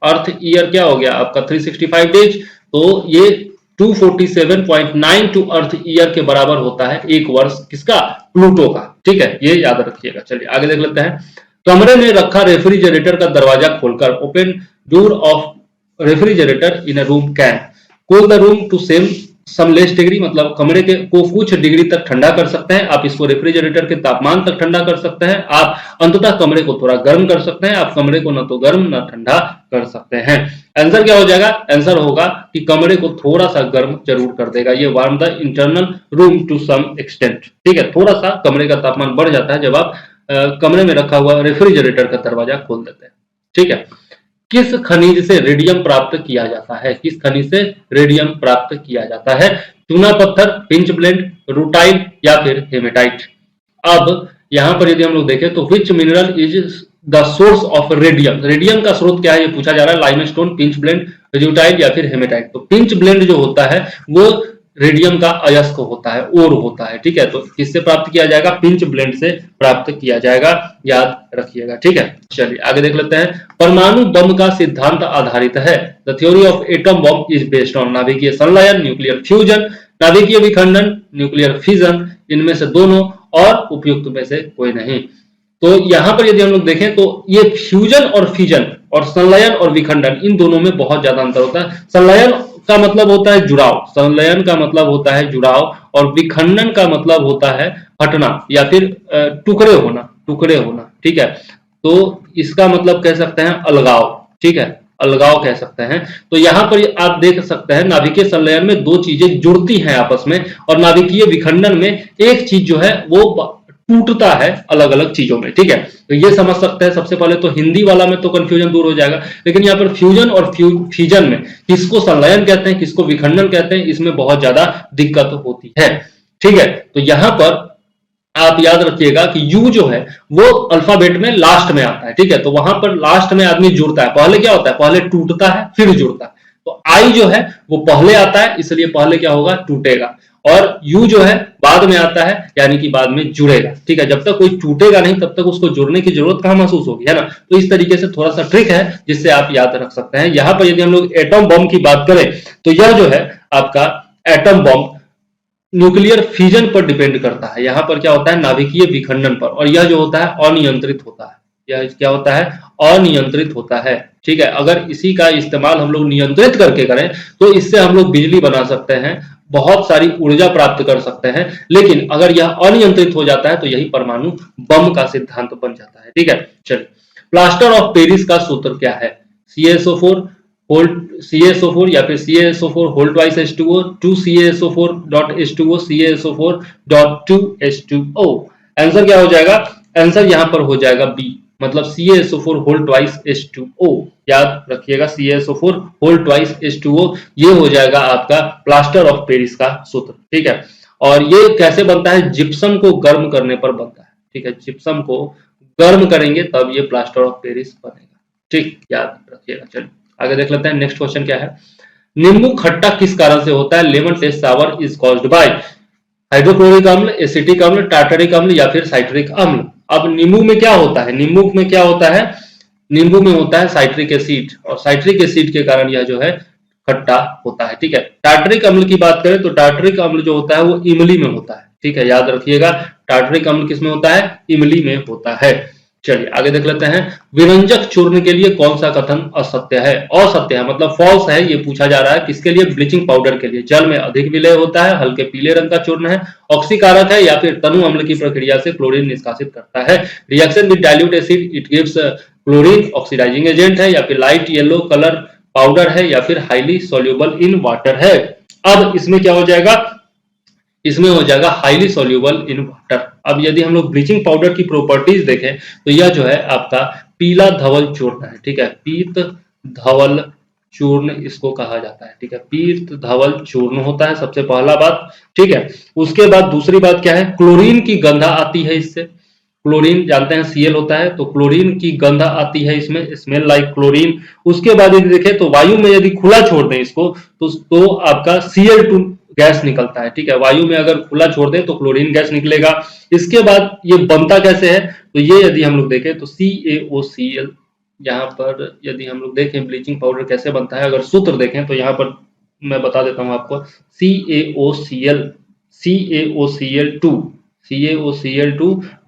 अर्थ ईयर क्या हो गया आपका 365 डेज, तो ये 247.92 अर्थ ईयर के बराबर होता है एक वर्ष, किसका? प्लूटो का। ठीक है, ये याद रखिएगा। चलिए आगे देख लेते हैं। कमरे में रखा रेफ्रिजरेटर का दरवाजा खोलकर, open door of refrigerator in a room can cool the room to some less degree, मतलब कमरे के को कुछ डिग्री तक ठंडा कर सकते हैं आप, इसको रेफ्रिजरेटर के तापमान तक ठंडा कर सकते हैं आप, अंततः कमरे को थोड़ा गर्म कर सकते हैं आप, कमरे को न तो गर्म न ठंडा कर सकते हैं। आंसर क्या हो जाएगा? आंसर होगा कि कमरे को थोड़ा सा गर्म जरूर कर देगा, ये warm the internal room to some extent. ठीक है, थोड़ा सा कमरे का तापमान बढ़ जाता है जब आप कमरे में रखा हुआ रेफ्रिजरेटर का दरवाजा खोल देते हैं। ठीक है, किस खनिज से रेडियम प्राप्त किया जाता है? किस खनिज से रेडियम प्राप्त किया जाता है? चूना पत्थर, पिंच ब्लेंड, रूटाइल या फिर हेमेटाइट। अब यहां पर यदि हम लोग देखें तो विच mineral is the source of radium, radium का स्रोत क्या है ये पूछा जा रहा है। लाइमस्टोन, पिंच ब्लेंड, रूटाइल या फिर हेमेटाइट। तो पिंच ब्लेंड जो होता है वो रेडियम का अयस्क होता है, ओर होता है। ठीक है, तो किससे प्राप्त किया जाएगा? पिंच ब्लेंड से प्राप्त किया जाएगा, याद रखिएगा। ठीक है, चलिए आगे देख लेते हैं। परमाणु बम का सिद्धांत आधारित है। The theory of atom bomb is based on नाभिकीय संलयन, न्यूक्लियर फ्यूजन, नाभिकीय विखंडन, न्यूक्लियर फिजन, इनमें से दोनों और उपयुक्त में से कोई नहीं। तो यहां पर यदि हम लोग देखें तो ये फ्यूजन और फिजन और संलयन और विखंडन इन दोनों में बहुत ज्यादा अंतर होता है। संलयन का मतलब होता है जुड़ाव, संलयन का मतलब होता है जुड़ाव, और विखंडन का मतलब होता है हटना या फिर टुकड़े होना, टुकड़े होना। ठीक है, तो इसका मतलब कह सकते हैं अलगाव। ठीक है, अलगाव कह सकते हैं। तो यहाँ पर आप देख सकते हैं नाभिकीय संलयन में दो चीजें जुड़ती हैं आपस में, और नाभिकीय विखंडन में एक चीज जो है वो टूटता है अलग अलग चीजों में। ठीक है, तो ये समझ सकते हैं। सबसे पहले तो हिंदी वाला में तो कंफ्यूजन दूर हो जाएगा, लेकिन यहाँ पर फ्यूजन और फ्यूजन में किसको संलयन कहते हैं, किसको विखंडन कहते हैं, इसमें बहुत ज्यादा दिक्कत होती है। ठीक है, तो यहाँ पर आप याद रखिएगा कि यू जो है वो अल्फाबेट में लास्ट में आता है। ठीक है, तो वहां पर लास्ट में आदमी जुड़ता है। पहले क्या होता है, पहले टूटता है फिर जुड़ता है। तो आई जो है वो पहले आता है, इसलिए पहले क्या होगा, टूटेगा। और यू जो है बाद में आता है, यानी कि बाद में जुड़ेगा। ठीक है, जब तक कोई टूटेगा नहीं तब तक उसको जुड़ने की जरूरत कहां महसूस होगी, है ना। तो इस तरीके से थोड़ा सा ट्रिक है जिससे आप याद रख सकते हैं। यहां पर यदि हम लोग एटम बम की बात करें तो यह जो है आपका एटम बम न्यूक्लियर फ्यूजन पर डिपेंड करता है। यहां पर क्या होता है, नाभिकीय विखंडन पर, और यह जो होता है अनियंत्रित होता है। यह क्या होता है, अनियंत्रित होता है। ठीक है, अगर इसी का इस्तेमाल हम लोग नियंत्रित करके करें तो इससे हम लोग बिजली बना सकते हैं, बहुत सारी ऊर्जा प्राप्त कर सकते हैं। लेकिन अगर यह अनियंत्रित हो जाता है तो यही परमाणु बम का सिद्धांत बन जाता है। ठीक है, चलिए प्लास्टर ऑफ पेरिस का सूत्र क्या है, CaSO4 CaSO4 या फिर CaSO4 whole twice H2O 2CaSO4.H2O CaSO4.2H2O। Answer क्या हो जाएगा, आंसर यहां पर हो जाएगा बी, मतलब CaSO4 होल ट्वाइस H2O। याद रखिएगा CaSO4 होल ट्वाइस H2O, ये हो जाएगा आपका प्लास्टर ऑफ पेरिस का सूत्र। ठीक है, और ये कैसे बनता है, जिप्सम को गर्म करने पर बनता है। ठीक है, जिप्सम को गर्म करेंगे तब ये प्लास्टर ऑफ पेरिस बनेगा। ठीक, याद रखिएगा। चलिए आगे देख लेते हैं, नेक्स्ट क्वेश्चन क्या है। नींबू खट्टा किस कारण से होता है, lemon taste sour is caused by hydrochloric अम्ल, एसिटिक अम्ल, टार्टरिक अम्ल या फिर साइट्रिक अम्ल। अब नींबू में क्या होता है, नींबू में क्या होता है, नींबू में होता है साइट्रिक एसिड, और साइट्रिक एसिड के कारण यह जो है खट्टा होता है। ठीक है, टार्टरिक अम्ल की बात करें तो टार्टरिक अम्ल जो होता है वो इमली में होता है। ठीक है, याद रखिएगा टार्टरिक अम्ल किस में होता है, इमली में होता है। चलिए आगे देख लेते हैं, विरंजक चूर्ण के लिए कौन सा कथन असत्य है, असत्य है मतलब फॉल्स है। ये पूछा जा रहा है किसके लिए, ब्लीचिंग पाउडर के लिए। जल में अधिक विलय होता है, हल्के पीले रंग का चूर्ण है, ऑक्सीकारक है, या फिर तनु अम्ल की प्रक्रिया से क्लोरीन निष्कासित करता है। Reaction with dilute acid it gives chlorine, oxidising agent है, या फिर लाइट येलो कलर पाउडर है, या फिर हाईली सोल्यूबल इन वाटर है। अब इसमें क्या हो जाएगा, इसमें हो जाएगा हाईली सोल्यूबल इन वाटर। अब यदि हम लोग ब्लीचिंग पाउडर की प्रॉपर्टीज देखें तो यह जो है आपका पीला धवल चूर्ण है। ठीक है, पीत धवल चूर्ण इसको कहा जाता है। ठीक है, पीत धवल चूर्ण होता है सबसे पहला बात। ठीक है, उसके बाद दूसरी बात क्या है, क्लोरीन की गंध आती है इससे। क्लोरीन जानते हैं Cl होता है, तो क्लोरीन की गंध आती है इसमें, स्मेल लाइक क्लोरीन। उसके बाद यदि देखें तो वायु में यदि खुला छोड़ दें इसको तो आपका Cl2 गैस निकलता है। ठीक है, वायु में अगर खुला छोड़ दें तो क्लोरीन गैस निकलेगा। इसके बाद ये बनता कैसे है, तो ये यदि हम लोग देखें तो CaOCl, यहाँ पर यदि हम लोग देखें ब्लीचिंग पाउडर कैसे बनता है, अगर सूत्र देखें तो यहाँ पर मैं बता देता हूँ आपको, CaOCl2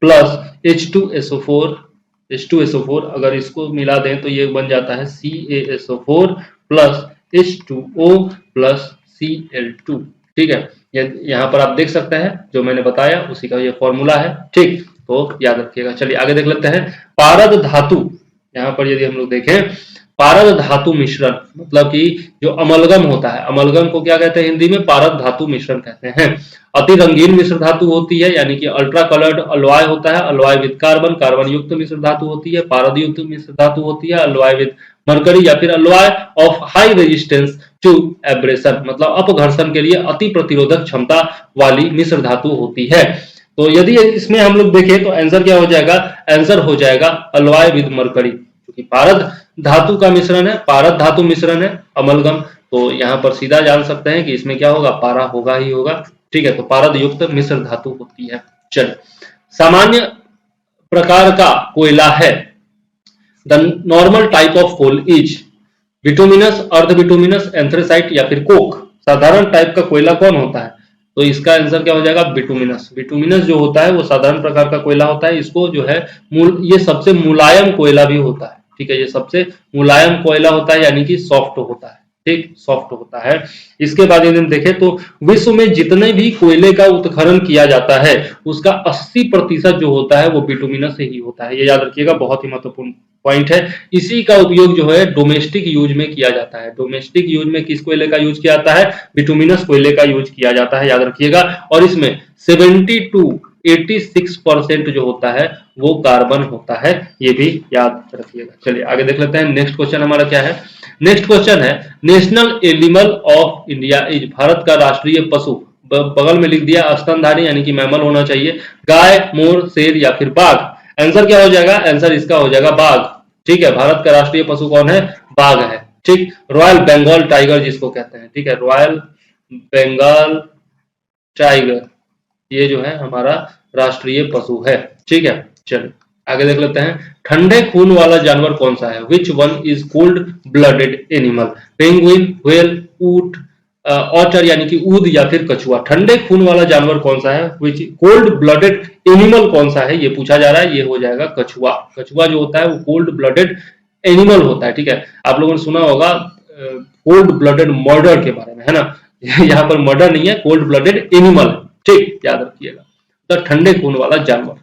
प्लस H2SO4 अगर इसको मिला दें तो ये बन जाता है CaSO4 plus H2O plus Cl2। ठीक है, यहाँ पर आप देख सकते हैं जो मैंने बताया उसी का ये फॉर्मूला है। ठीक, तो याद रखिएगा। चलिए आगे देख लेते हैं, पारद धातु, यहाँ पर यदि हम लोग देखें पारद धातु मिश्रण, मतलब कि जो अमलगम होता है, अमलगम को क्या कहते हैं हिंदी में, पारद धातु मिश्रण कहते हैं। अति रंगीन मिश्र धातु होती है, यानी कि अल्ट्रा कलर्ड अलॉय होता है, अलॉय विद कार्बन, कार्बन युक्त मिश्र धातु होती है, पारद युक्त मिश्र धातु होती है, अलॉय विद मरकरी या फिर alloy of high resistance to abrasion, मतलब अपघर्षण के लिए अति प्रतिरोधक क्षमता वाली मिश्र धातु होती है। तो यदि इसमें हम लोग देखें तो आंसर क्या हो जाएगा, आंसर हो जाएगा अलॉय विद मरकरी, क्योंकि पारद धातु का मिश्रण है, पारद धातु मिश्रण है अमलगम, तो यहाँ पर सीधा जान सकते हैं कि इसमें क्या होगा, पारा होगा ही होगा। ठीक है, तो पारद युक्त मिश्र धातु होती है। चलिए, सामान्य प्रकार का कोयला है, the normal type of coal is bituminous, अर्ध बिटुमिनस, एंथ्रेसाइट या फिर कोक। साधारण टाइप का कोयला कौन होता है, तो इसका आंसर क्या हो जाएगा, बिटुमिनस। बिटुमिनस जो होता है वो साधारण प्रकार का कोयला होता है, इसको जो है ये सबसे मुलायम कोयला भी होता है। ठीक है, ये सबसे मुलायम कोयला होता है, यानी कि सॉफ्ट होता है। ठीक, सॉफ्ट होता है। इसके बाद यदि हम देखें तो विश्व में जितने भी कोयले का उत्खनन किया जाता है उसका 80% जो होता है वो बिटुमिनस से ही होता है। ये याद रखिएगा, बहुत ही महत्वपूर्ण पॉइंट है। इसी का उपयोग जो है डोमेस्टिक यूज में किया जाता है। डोमेस्टिक यूज में किस कोयले का यूज किया जाता है? बिटुमिनस कोयले का यूज किया जाता है, याद रखिएगा। और इसमें 70 to 86% जो होता है वो कार्बन होता है, ये भी याद रखिएगा। चलिए आगे देख लेते हैं। नेक्स्ट क्वेश्चन हमारा क्या है? नेक्स्ट क्वेश्चन है national animal of India is, Bharat का राष्ट्रीय पशु, बगल में लिख दिया स्तनधारी यानी कि मैमल होना चाहिए, गाय, मोर, शेर या फिर बाघ। आंसर क्या हो जाएगा? आंसर इसका हो जाएगा बाघ। ठीक है, भारत का राष्ट्रीय पशु कौन है? बाघ है। ठीक, रॉयल बंगाल टाइगर जिसको कहते हैं। ठीक है, रॉयल बंगाल टाइगर ये जो है हमारा राष्ट्रीय पशु है। ठीक है, चलिए आगे देख लेते हैं। ठंडे खून वाला जानवर कौन सा है? Which one is cold blooded animal? Penguin, whale, ऊंट, ऑटर यानी कि ऊद या फिर कछुआ। ठंडे खून वाला जानवर कौन सा है? विच कोल्ड ब्लडेड एनिमल कौन सा है ये पूछा जा रहा है। ये हो जाएगा कछुआ। कछुआ जो होता है वो कोल्ड ब्लडेड एनिमल होता है। ठीक है, आप लोगों ने सुना होगा कोल्ड ब्लडेड मर्डर के बारे में, है ना। यहाँ पर मर्डर नहीं है, कोल्ड ब्लडेड एनिमल। ठीक, याद रखिएगा, तो ठंडे खून वाला जानवर।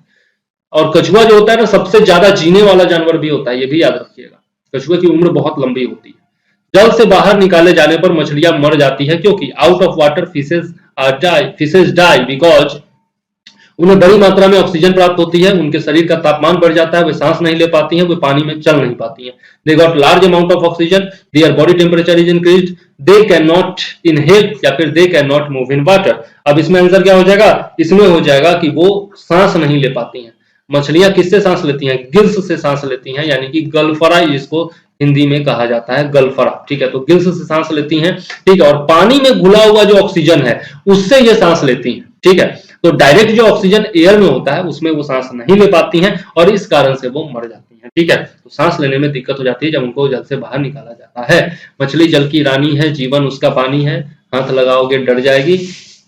और कछुआ जो होता है ना सबसे ज्यादा जीने वाला जानवर भी होता है, ये भी याद रखिएगा। कछुए की उम्र बहुत लंबी होती है। जल से बाहर निकाले जाने पर मछलियां मर जाती है क्योंकि out of water fishes die because उन्हें बड़ी मात्रा में ऑक्सीजन प्राप्त होती है, उनके शरीर का तापमान बढ़ जाता है, वे सांस नहीं ले पाती हैं, वे पानी में चल नहीं पाती हैं। They got large amount of oxygen, their body temperature is increased, they can not inhale या फिर they can not move in water. अब इसमें आंसर क्या हो जाएगा? इसमें हो जाएगा कि वो सांस नहीं ले पाती हैं। मछलियां किससे सांस लेती हैं? गिल्स से सांस लेती हैं, यानी कि गलफरा जिसको हिंदी में कहा जाता है, गलफरा। ठीक है, तो गिल्स से सांस लेती हैं। ठीक है, और पानी में घुला हुआ जो ऑक्सीजन है उससे ये सांस लेती हैं। ठीक है, तो डायरेक्ट जो ऑक्सीजन एयर में होता है उसमें वो सांस नहीं ले पाती हैं और इस कारण से वो मर जाती हैं। ठीक है, तो सांस लेने में दिक्कत हो जाती है जब उनको जल से बाहर निकाला जाता है। मछली जल की रानी है, जीवन उसका पानी है, हाथ लगाओगे डर जाएगी,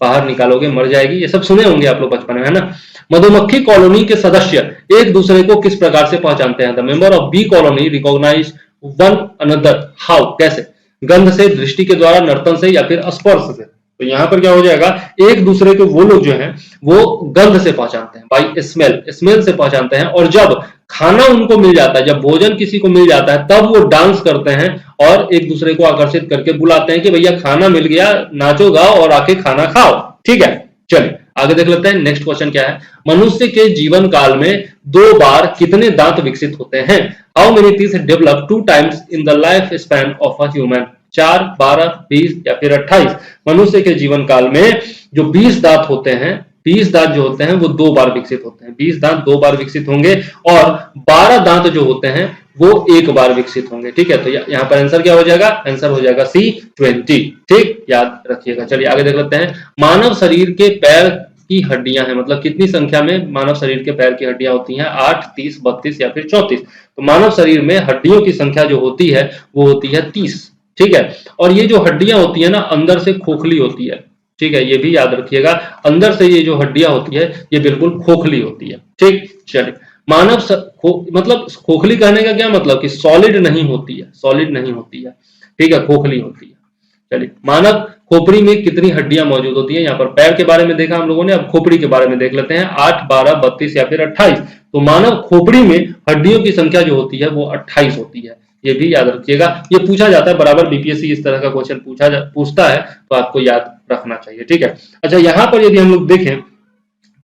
बाहर निकालोगे मर जाएगी। ये सब सुने होंगे आप लोग बचपन में, है ना। मधुमक्खी कॉलोनी के सदस्य एक दूसरे को किस प्रकार से पहचानते हैं? The member of bee colony recognise one another how, कैसे? गंध से, दृष्टि के द्वारा, नर्तन से या फिर स्पर्श से। तो यहाँ पर क्या हो जाएगा? एक दूसरे को वो लोग जो हैं वो गंध से पहचानते हैं, बाई स्मेल, स्मेल से पहचानते हैं। और जब खाना उनको मिल जाता है, जब भोजन किसी को मिल जाता है, तब वो डांस करते हैं और एक दूसरे को आकर्षित करके बुलाते हैं कि भैया खाना मिल गया, नाचो गाओ और आके खाना खाओ। ठीक है, चलिए आगे देख लेते हैं। नेक्स्ट क्वेश्चन क्या है? मनुष्य के जीवन काल में 2 बार कितने दांत विकसित होते हैं? How many teeth develop 2 times in the life span of a human? 4, 12, 20 या फिर 28? मनुष्य के जीवन काल में जो 20 दांत होते हैं, 20 दांत जो होते हैं वो 2 बार विकसित होते हैं। 20 दांत 2 बार विकसित होंगे और 12 दांत जो होते हैं वो 1 बार विकसित होंगे। ठीक है, तो यहाँ पर आंसर क्या हो जाएगा? आंसर हो जाएगा C 20। ठीक, याद रखिएगा। चलिए आगे देख लेते हैं। मानव शरीर के पैर की हड्डियां हैं, मतलब कितनी संख्या में मानव शरीर के पैर की हड्डियां होती हैं? 8, 30, 32 या फिर 34? तो मानव शरीर में हड्डियों की संख्या जो होती है वो होती है 30। ठीक है, और ये जो हड्डियां होती है ना अंदर से खोखली होती है। ठीक है, ये भी याद रखिएगा, अंदर से ये जो हड्डियां होती है ये बिल्कुल खोखली होती है। ठीक, चलिए मानव मतलब खोखली कहने का क्या मतलब कि सॉलिड नहीं होती है, सॉलिड नहीं होती है। ठीक है, खोखली होती है। चलिए, मानव खोपड़ी में कितनी हड्डियां मौजूद होती है? यहाँ पर पैर के बारे में देखा हम लोगों ने, अब खोपड़ी के बारे में देख लेते हैं। 8, 12, 32 या फिर 28? तो मानव खोपड़ी में हड्डियों की संख्या जो होती है वो 28 होती है। ये भी याद रखिएगा, ये पूछा जाता है बराबर, बीपीएससी इस तरह का क्वेश्चन पूछता है तो आपको याद रखना चाहिए। ठीक है, अच्छा यहाँ पर यदि हम लोग देखें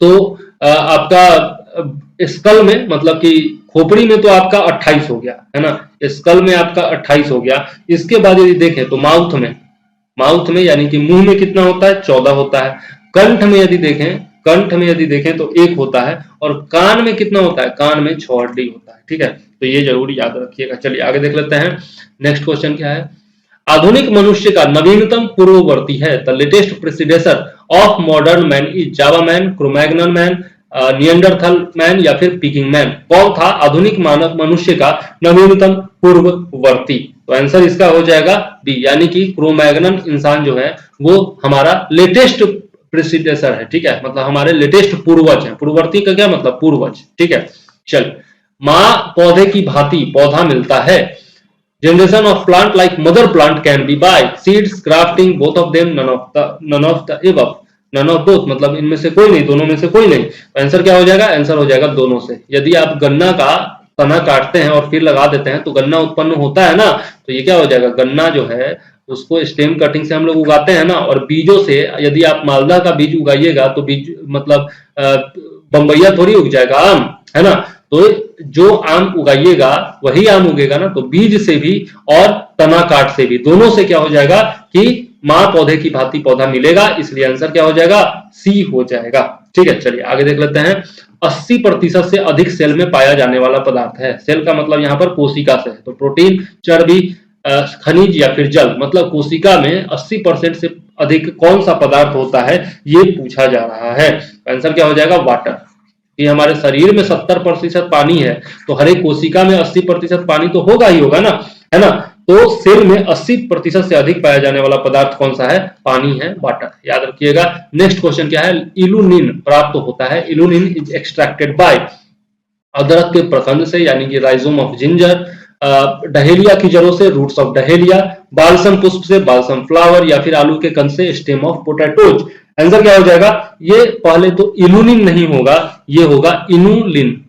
तो आपका स्कल में, मतलब कि खोपड़ी में तो आपका 28 हो गया, है ना। स्कल में आपका 28 हो गया। इसके बाद यदि देखें तो माउथ में यानी कि मुंह में कितना होता है? 14 होता है। कंठ में यदि देखें तो 1 होता है। और कान में कितना होता है? कान में 6 हड्डी होता है। ठीक है, तो ये जरूर याद रखिएगा। चलिए आगे देख लेते हैं। नेक्स्ट क्वेश्चन क्या है? आधुनिक मनुष्य का नवीनतम पूर्ववर्ती है। The latest predecessor of modern man is Java man, Cro-Magnon man, Neanderthal man या फिर पिकिंग मैन? कौन था आधुनिक मानव मनुष्य का नवीनतम पूर्ववर्ती? तो आंसर इसका हो जाएगा बी, यानी कि क्रोमैग्नन इंसान जो है वो हमारा लेटेस्ट प्रेसिडेसर है। ठीक है, मतलब हमारे लेटेस्ट पूर्वज है। पूर्ववर्ती का क्या मतलब? पूर्वज। ठीक है, चल। माँ पौधे की भांति पौधा मिलता है generation of plant like mother plant can be by seeds, grafting, both of them, none of the above, none of both, मतलब इनमें से कोई नहीं, दोनों में से कोई नहीं। तो आंसर क्या हो जाएगा? आंसर हो जाएगा दोनों से। यदि आप गन्ना का तना काटते हैं और फिर लगा देते हैं तो गन्ना उत्पन्न होता है ना, तो ये क्या हो जाएगा? गन्ना जो है उसको स्टेम कटिंग से हम लोग उगाते हैं ना, और बीजों से यदि आप मालदा का बीज उगाइएगा तो बीज मतलब बम्बैया थोड़ी उग जाएगा आम, है ना। तो जो आम उगाइएगा वही आम उगेगा ना, तो बीज से भी और तना काट से भी, दोनों से क्या हो जाएगा कि मां पौधे की भांति पौधा मिलेगा। इसलिए आंसर क्या हो जाएगा? सी हो जाएगा। ठीक है, चलिए आगे देख लेते हैं। 80% से अधिक सेल में पाया जाने वाला पदार्थ है। सेल का मतलब यहाँ पर कोशिका से है, तो प्रोटीन, चर्बी, खनिज या फिर जल, मतलब कोशिका में 80% से अधिक कौन सा पदार्थ होता है ये पूछा जा रहा है। आंसर क्या हो जाएगा? वाटर। कि हमारे शरीर में 70% पानी है, तो हर एक कोशिका में 80% पानी तो होगा ही होगा ना, है ना। तो सेल में 80% से अधिक पाया जाने वाला पदार्थ कौन सा है? पानी है, वाटर। याद रखिएगा। नेक्स्ट क्वेश्चन क्या है? इल्यूनिन प्राप्त होता है। इल्यूनिन इज एक्सट्रैक्टेड बाय अदरक के प्रकंद से, यानी कि राइजोम ऑफ जिंजर, डहेलिया की जड़ों से, रूट्स ऑफ डहेलिया, बालसम पुष्प से, बालसम फ्लावर, या फिर आलू के कंद से, स्टेम ऑफ पोटैटोज। आंसर क्या हो जाएगा? ये पहले तो इल्यूनिन नहीं होगा, ये होगा इनुलिन।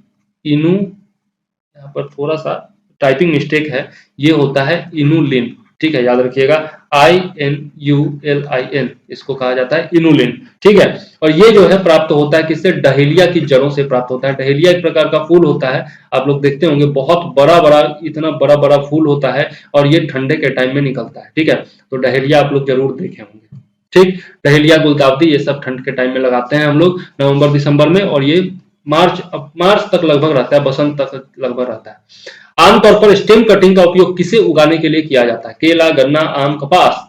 इनु, यहाँ पर थोड़ा सा टाइपिंग मिस्टेक है, ये होता है इनुलिन। ठीक है, याद रखिएगा। INULIN इसको कहा जाता है इनुलिन। ठीक है, और ये जो है प्राप्त होता है किससे? डहेलिया की जड़ों से प्राप्त होता है। डहेलिया एक प्रकार का फूल होता है, आप लोग देखते होंगे, बहुत बड़ा बड़ा, इतना बड़ा बड़ा फूल होता है, और ये ठंडे के टाइम में निकलता है। ठीक है, तो डहेलिया आप लोग जरूर देखे होंगे। ठीक, डहेलिया, गुलदाउदी, ये सब ठंड के टाइम में लगाते हैं हम लोग, नवंबर दिसंबर में, और ये मार्च तक लगभग रहता है, बसंत तक लगभग रहता है। आमतौर पर स्टेम कटिंग का उपयोग किसे उगाने के लिए किया जाता है? केला, गन्ना, आम, कपास।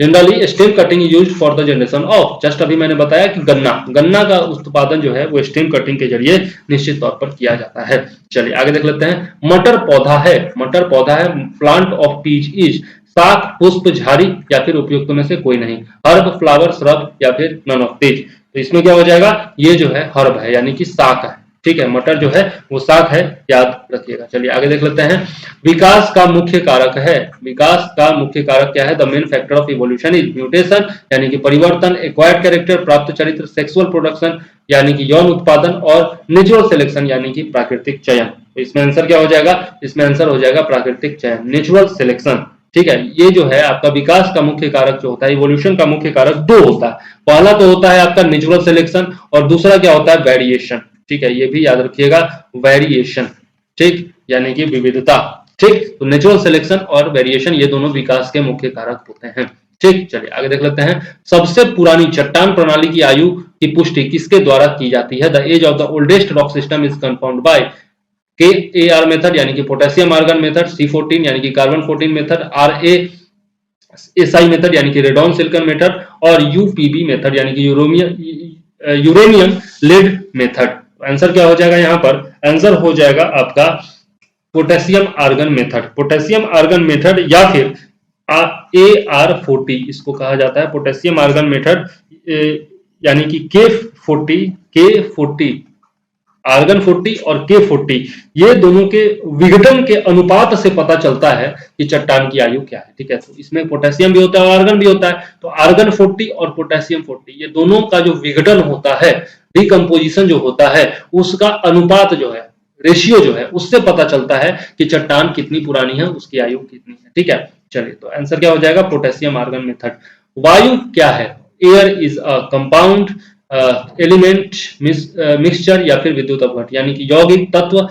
Generally stem cutting used for the generation of, just अभी मैंने बताया कि गन्ना का उत्पादन जो है वो स्टेम कटिंग के जरिए निश्चित तौर पर किया जाता है। चलिए आगे देख लेते हैं। मटर पौधा है, मटर पौधा है। प्लांट ऑफ पीच इज शाख, पुष्प, झाड़ी, या फिर उपयुक्त में से कोई नहीं। हर्ब, फ्लावर, श्रब, या फिर नन ऑफ दीज। तो इसमें क्या हो जाएगा? ये जो है हर्ब है, यानी कि शाख है। ठीक है, मटर जो है वो शाख है, याद रखिएगा। चलिए आगे देख लेते हैं। विकास का मुख्य कारक है। विकास का मुख्य कारक क्या है? The main factor of evolution is mutation, यानी कि परिवर्तन, एक्वायर्ड कैरेक्टर, प्राप्त चरित्र, सेक्सुअल प्रोडक्शन, यानी कि यौन उत्पादन, और नेचुरल सिलेक्शन, यानी कि प्राकृतिक चयन। तो इसमें आंसर क्या हो जाएगा? इसमें आंसर हो जाएगा प्राकृतिक चयन, नेचुरल सिलेक्शन। ठीक है, ये जो है आपका विकास का मुख्य कारक जो होता है, इवोल्यूशन का मुख्य कारक दो होता है। पहला तो होता है आपका नेचुरल सिलेक्शन, और दूसरा क्या होता है? वेरिएशन। ठीक है, ये भी याद रखिएगा, वेरिएशन। ठीक, यानी कि विविधता। ठीक, तो नेचुरल सिलेक्शन और वेरिएशन ये दोनों विकास के मुख्य कारक होते हैं। ठीक, चलिए आगे देख लेते हैं। सबसे पुरानी चट्टान प्रणाली की आयु की पुष्टि किसके द्वारा की जाती है? The age of the oldest rock system is confirmed by KAR method, यानी कि पोटेशियम आर्गन मेथड, C14 यानी कि कार्बन 14 मेथड, RASI मेथड यानी कि रेडॉन सिलिकॉन मेथड, और UPB मेथड यानी कि यूरेनियम लेड मेथड। आंसर क्या हो जाएगा? यहाँ पर आंसर हो जाएगा आपका potassium argon method. Potassium argon method या फिर AR40 इसको कहा जाता है, पोटेशियम आर्गन मेथड, यानी कि K40 आर्गन 40 और K40, ये दोनों के विघटन के अनुपात से पता चलता है कि चट्टान की आयु क्या है। ठीक है, तो इसमें पोटेशियम भी होता है और आर्गन भी होता है, तो आर्गन 40 और पोटेशियम 40 ये दोनों का जो विघटन होता है, डिकम्पोजिशन जो होता है, उसका अनुपात जो है, रेशियो जो है, उससे पता चलता है कि चट्टान कितनी पुरानी है, उसकी आयु कितनी है। ठीक है, चलिए तो आंसर क्या हो जाएगा? Potassium argon method. वायु क्या है? Air is a compound, element, mixture, या फिर विद्युत अपघट, यानी कि यौगिक तत्व,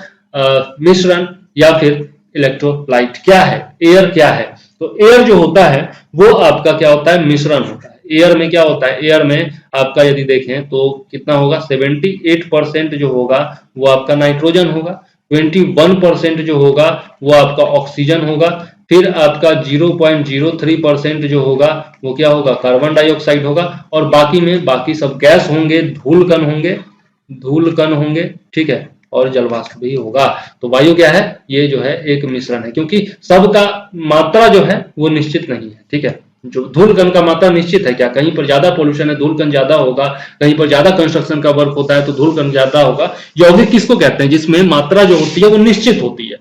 मिश्रण, या फिर इलेक्ट्रोलाइट। क्या है एयर? क्या है? तो एयर जो होता है वो आपका क्या होता है? मिश्रण होता है। एयर में क्या होता है? एयर में आपका यदि देखें तो कितना होगा? 78% जो होगा वो आपका नाइट्रोजन होगा, 21% जो होगा वो आपका ऑक्सीजन होगा, फिर आपका 0.03% जो होगा वो क्या होगा? कार्बन डाइऑक्साइड होगा, और बाकी में बाकी सब गैस होंगे, धूल कण होंगे। ठीक है, और जलवाष्प भी होगा। तो वायु क्या है? ये जो है एक मिश्रण है, क्योंकि सबका मात्रा जो है वो निश्चित नहीं है। ठीक है, जो धूल कण का मात्रा निश्चित है क्या? कहीं पर ज्यादा पोल्यूशन है, धूल कण ज्यादा होगा, कहीं पर ज्यादा कंस्ट्रक्शन का वर्क होता है तो धूल कण ज्यादा होगा। यौगिक किसको कहते हैं? जिसमें मात्रा जो होती है वो निश्चित होती है।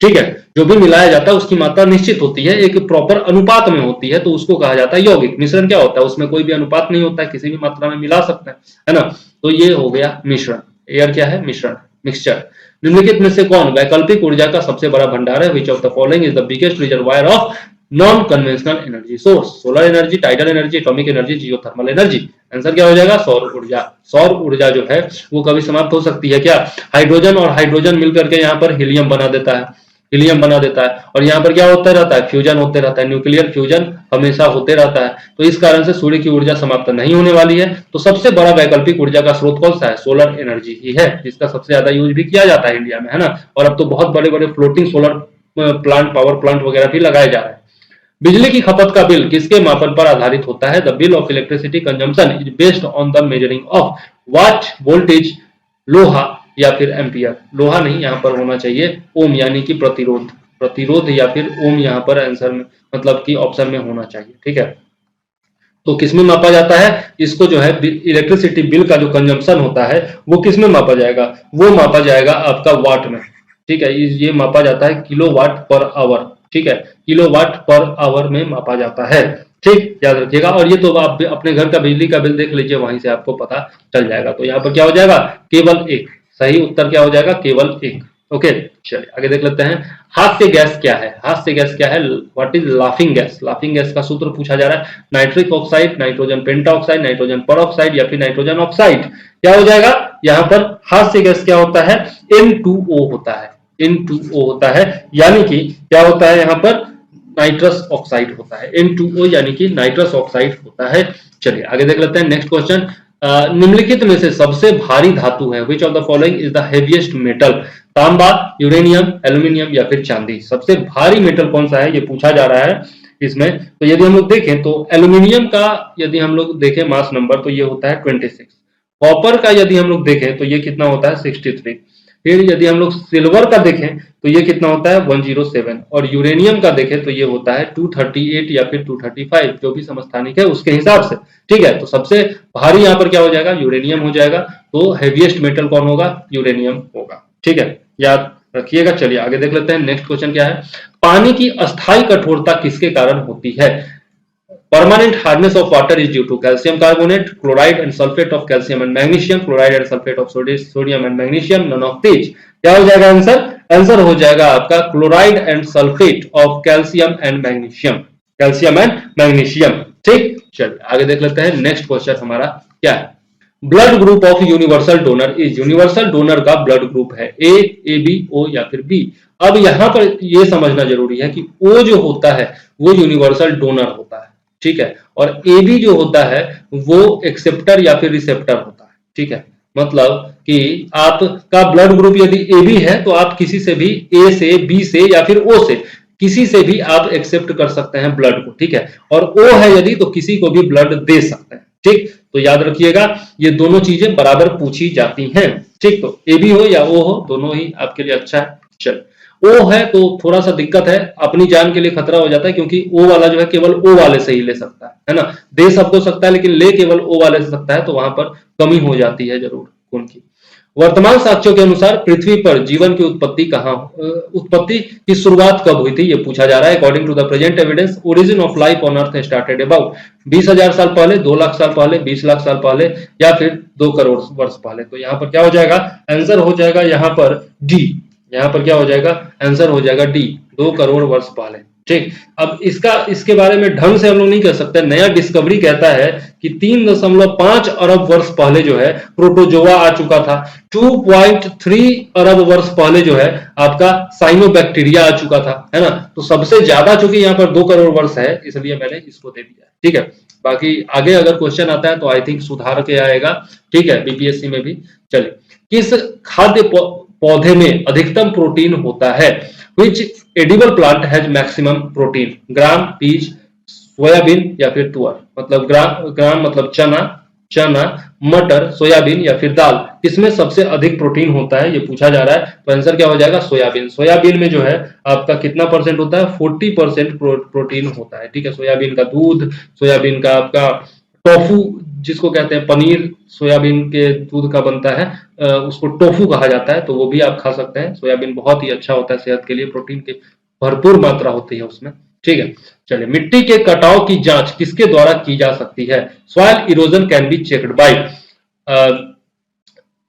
ठीक है, जो भी मिलाया जाता है उसकी मात्रा निश्चित होती है, एक प्रॉपर अनुपात में होती है, तो उसको कहा जाता है यौगिक। मिश्रण क्या होता है, उसमें कोई भी अनुपात नहीं होता है, किसी भी मात्रा में मिला सकते हैं, है ना। तो ये हो गया मिश्रण। एयर क्या है, मिश्रण, मिक्सचर। निम्नलिखित में से कौन वैकल्पिक ऊर्जा का सबसे बड़ा भंडार है? Which of the following is the biggest reservoir of non conventional energy source? Solar energy, tidal energy, atomic energy, geothermal energy. Answer क्या हो जाएगा? सौर ऊर्जा। सौर ऊर्जा जो है वो कभी समाप्त हो सकती है क्या? हाइड्रोजन और हाइड्रोजन मिलकर के यहाँ पर हीलियम बना देता है, हीलियम बना देता है, और यहाँ पर क्या होता रहता है? फ्यूजन होते रहता है, न्यूक्लियर फ्यूजन हमेशा होते रहता है। तो इस कारण से सूर्य की ऊर्जा समाप्त नहीं होने वाली है। तो सबसे बड़ा वैकल्पिक ऊर्जा का स्रोत कौन सा है? सोलर एनर्जी ही है, जिसका सबसे ज्यादा यूज भी किया जाता है इंडिया में, है ना। और अब तो बहुत बड़े बड़े floating solar plant, power plant वगैरह भी लगाए जा रहे हैं। बिजली की खपत का बिल किसके मापन पर आधारित होता है? The bill of electricity consumption is based on the measuring of what, voltage, लोहा या फिर एम्पियर। लोहा नहीं, यहाँ पर होना चाहिए ओम, यानी कि प्रतिरोध, प्रतिरोध या फिर ओम यहाँ पर आंसर में, मतलब कि ऑप्शन में होना चाहिए, ठीक है। तो किसमें मापा जाता है इसको? जो है इलेक्ट्रिसिटी बिल का जो कंजम्पशन होता है वो किसमें मापा जाएगा? वो मापा जाएगा आपका वाट में, ठीक है। ये मापा जाता है किलोवाट पर आवर, ठीक है, किलोवाट पर आवर में मापा जाता है, ठीक, याद रखिएगा। और ये तो आप अपने घर का बिजली का बिल देख लीजिए, वहीं से आपको पता चल जाएगा। तो यहाँ पर क्या हो जाएगा? केवल एक। सही उत्तर क्या हो जाएगा? केवल एक। ओके, चलिए आगे देख लेते हैं। हास्य गैस क्या है? हास्य गैस क्या है? What is laughing gas? Laughing gas का सूत्र पूछा जा रहा है। Nitric oxide, nitrogen pentoxide, nitrogen peroxide या फिर नाइट्रोजन ऑक्साइड। क्या हो जाएगा यहाँ पर? हास्य गैस क्या होता है? N2O होता है, N2O होता है, यानी कि क्या होता है यहाँ पर? नाइट्रस ऑक्साइड होता है। N2O यानी कि नाइट्रस ऑक्साइड होता है। चलिए आगे देख लेते हैं नेक्स्ट क्वेश्चन। निम्नलिखित में से सबसे भारी धातु है? Which of the following is the heaviest metal? तांबा, यूरेनियम, एल्यूमिनियम या फिर चांदी। सबसे भारी मेटल कौन सा है ये पूछा जा रहा है इसमें। तो यदि हम लोग देखें तो एल्यूमिनियम का यदि हम लोग देखें मास नंबर तो ये होता है 26। कॉपर का यदि हम लोग देखें तो ये कितना होता है? 63। फिर यदि हम लोग सिल्वर का देखें तो ये कितना होता है? 107। और यूरेनियम का देखें तो ये होता है 238 या फिर 235, जो भी समस्थानिक है उसके हिसाब से, ठीक है। तो सबसे भारी यहाँ पर क्या हो जाएगा? यूरेनियम हो जाएगा। तो हेवीएस्ट मेटल कौन होगा? यूरेनियम होगा, ठीक है, याद रखिएगा। चलिए आगे देख लेते हैं नेक्स्ट क्वेश्चन क्या है। पानी की अस्थायी कठोरता किसके कारण होती है? Permanent hardness of water is due to calcium carbonate, chloride and sulfate of calcium and magnesium, chloride and sulfate of sodium and magnesium, none of these। क्या हो जाएगा आंसर? आंसर हो जाएगा आपका chloride and sulphate of calcium and magnesium, calcium and magnesium, ठीक। चलिए आगे देख लेते हैं नेक्स्ट क्वेश्चन हमारा क्या है। Blood group of universal donor is? Universal donor का ब्लड ग्रुप है ए बी, ओ या फिर बी। अब यहां पर यह समझना जरूरी है कि ओ जो होता है वो यूनिवर्सल डोनर होता है, ठीक है, और ए बी जो होता है वो एक्सेप्टर या फिर रिसेप्टर होता है, ठीक है। मतलब कि आपका ब्लड ग्रुप यदि ए बी है तो आप किसी से भी, ए से, बी से या फिर ओ से, किसी से भी आप एक्सेप्ट कर सकते हैं ब्लड को, ठीक है। और ओ है यदि तो किसी को भी ब्लड दे सकते हैं, ठीक। तो याद रखिएगा ये दोनों चीजें बराबर पूछी जाती हैं, ठीक। तो ए बी हो या ओ हो, दोनों ही आपके लिए अच्छा है। चल, ओ है तो थोड़ा सा दिक्कत है, अपनी जान के लिए खतरा हो जाता है, क्योंकि ओ वाला जो है केवल ओ वाले से ही ले सकता है ना। दे सबको सकता है लेकिन ले केवल ओ वाले से सकता है, तो वहां पर कमी हो जाती है जरूर खून की। वर्तमान साक्ष्यों के अनुसार पृथ्वी पर जीवन की उत्पत्ति की शुरुआत कब हुई थी ये पूछा जा रहा है। According to the present evidence origin of life on earth started about 20,000 साल पहले, 2 लाख साल पहले, 20 लाख साल पहले या फिर 2 करोड़ वर्ष पहले। तो यहाँ पर क्या हो जाएगा? आंसर हो जाएगा यहाँ पर डी। यहाँ पर क्या हो जाएगा? आंसर हो जाएगा डी, 2 करोड़ वर्ष पहले, ठीक। अब इसके बारे में ढंग से हम लोग नहीं कह सकते। नया डिस्कवरी कहता है कि 3.5 अरब वर्ष पहले जो है प्रोटोजोआ आ चुका था। 2.3 अरब वर्ष पहले जो है आपका साइनोबैक्टीरिया आ चुका था, है ना। तो सबसे ज्यादा चूंकि यहाँ पर 2 करोड़ वर्ष है, इसलिए मैंने इसको दे दिया, ठीक है। बाकी आगे अगर क्वेश्चन आता है तो आई थिंक सुधार के आएगा, ठीक है, बीपीएससी में भी। चलिए, किस खाद्य पौधे में अधिकतम प्रोटीन होता है? Which edible plant has maximum protein? Gram, peach, soybean या फिर तुअर। मतलब ग्राम मतलब चना, मटर, सोयाबीन या फिर दाल, किसमें सबसे अधिक प्रोटीन होता है ये पूछा जा रहा है। तो आंसर क्या हो जाएगा? सोयाबीन। सोयाबीन में जो है आपका कितना परसेंट होता है? 40% प्रोटीन होता है, ठीक है। सोयाबीन का दूध, सोयाबीन का आपका टोफू जिसको कहते हैं पनीर सोयाबीन के दूध का बनता है, उसको टोफू कहा जाता है, तो वो भी आप खा सकते हैं। सोयाबीन बहुत ही अच्छा होता है सेहत के लिए, प्रोटीन की भरपूर मात्रा होती है उसमें, ठीक है। चलिए, मिट्टी के कटाव की जांच किसके द्वारा की जा सकती है? Soil erosion can be checked by,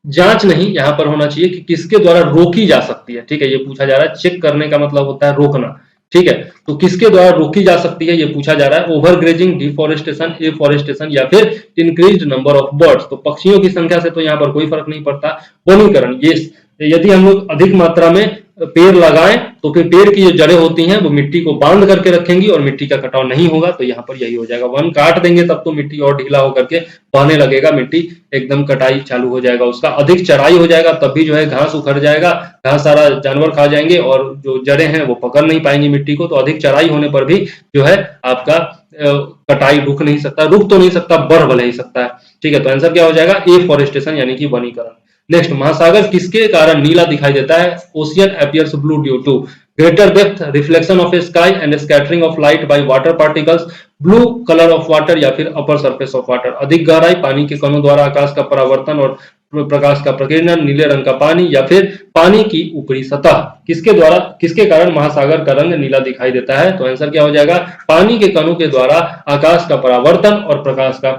जांच नहीं यहां पर होना चाहिए कि किसके द्वारा रोकी जा सकती है, ठीक है। ये पूछा जा रहा है, चेक करने का मतलब होता है रोकना, ठीक है। तो किसके द्वारा रोकी जा सकती है ये पूछा जा रहा है। ओवर ग्रेजिंग, डिफोरेस्टेशन, एफोरेस्टेशन या फिर इंक्रीज्ड नंबर ऑफ बर्ड्स। तो पक्षियों की संख्या से तो यहाँ पर कोई फर्क नहीं पड़ता। वनीकरण, ये यदि हम लोग अधिक मात्रा में पेड़ लगाएं तो फिर पेड़ की जो जड़ें होती हैं वो मिट्टी को बांध करके रखेंगी और मिट्टी का कटाव नहीं होगा, तो यहाँ पर यही हो जाएगा। वन काट देंगे तब तो मिट्टी और ढीला होकर के बहने लगेगा, मिट्टी एकदम कटाई चालू हो जाएगा उसका। अधिक चराई हो जाएगा तब भी जो है घास उखड़ जाएगा, घास सारा जानवर खा जाएंगे और जो जड़ें हैं वो पकड़ नहीं पाएंगी मिट्टी को। तो अधिक चराई होने पर भी जो है आपका कटाई रुक नहीं सकता, रुक तो नहीं सकता, बढ़ भले ही सकता है, ठीक है। तो आंसर क्या हो जाएगा? एफोरेस्टेशन यानी कि वनीकरण। नेक्स्ट, महासागर किसके कारण नीला दिखाई देता है? Ocean appears blue due to greater depth, reflection of a sky and scattering of light by water particles, blue color of water या फिर upper surface of water। अधिक गहराई, पानी के कणों द्वारा आकाश का परावर्तन और प्रकाश का प्रकीर्णन, नीले रंग का पानी या फिर पानी की ऊपरी सतह। किसके द्वारा, किसके कारण महासागर का रंग नीला दिखाई देता है? तो आंसर क्या हो जाएगा? पानी के कणों के द्वारा आकाश का परावर्तन और प्रकाश का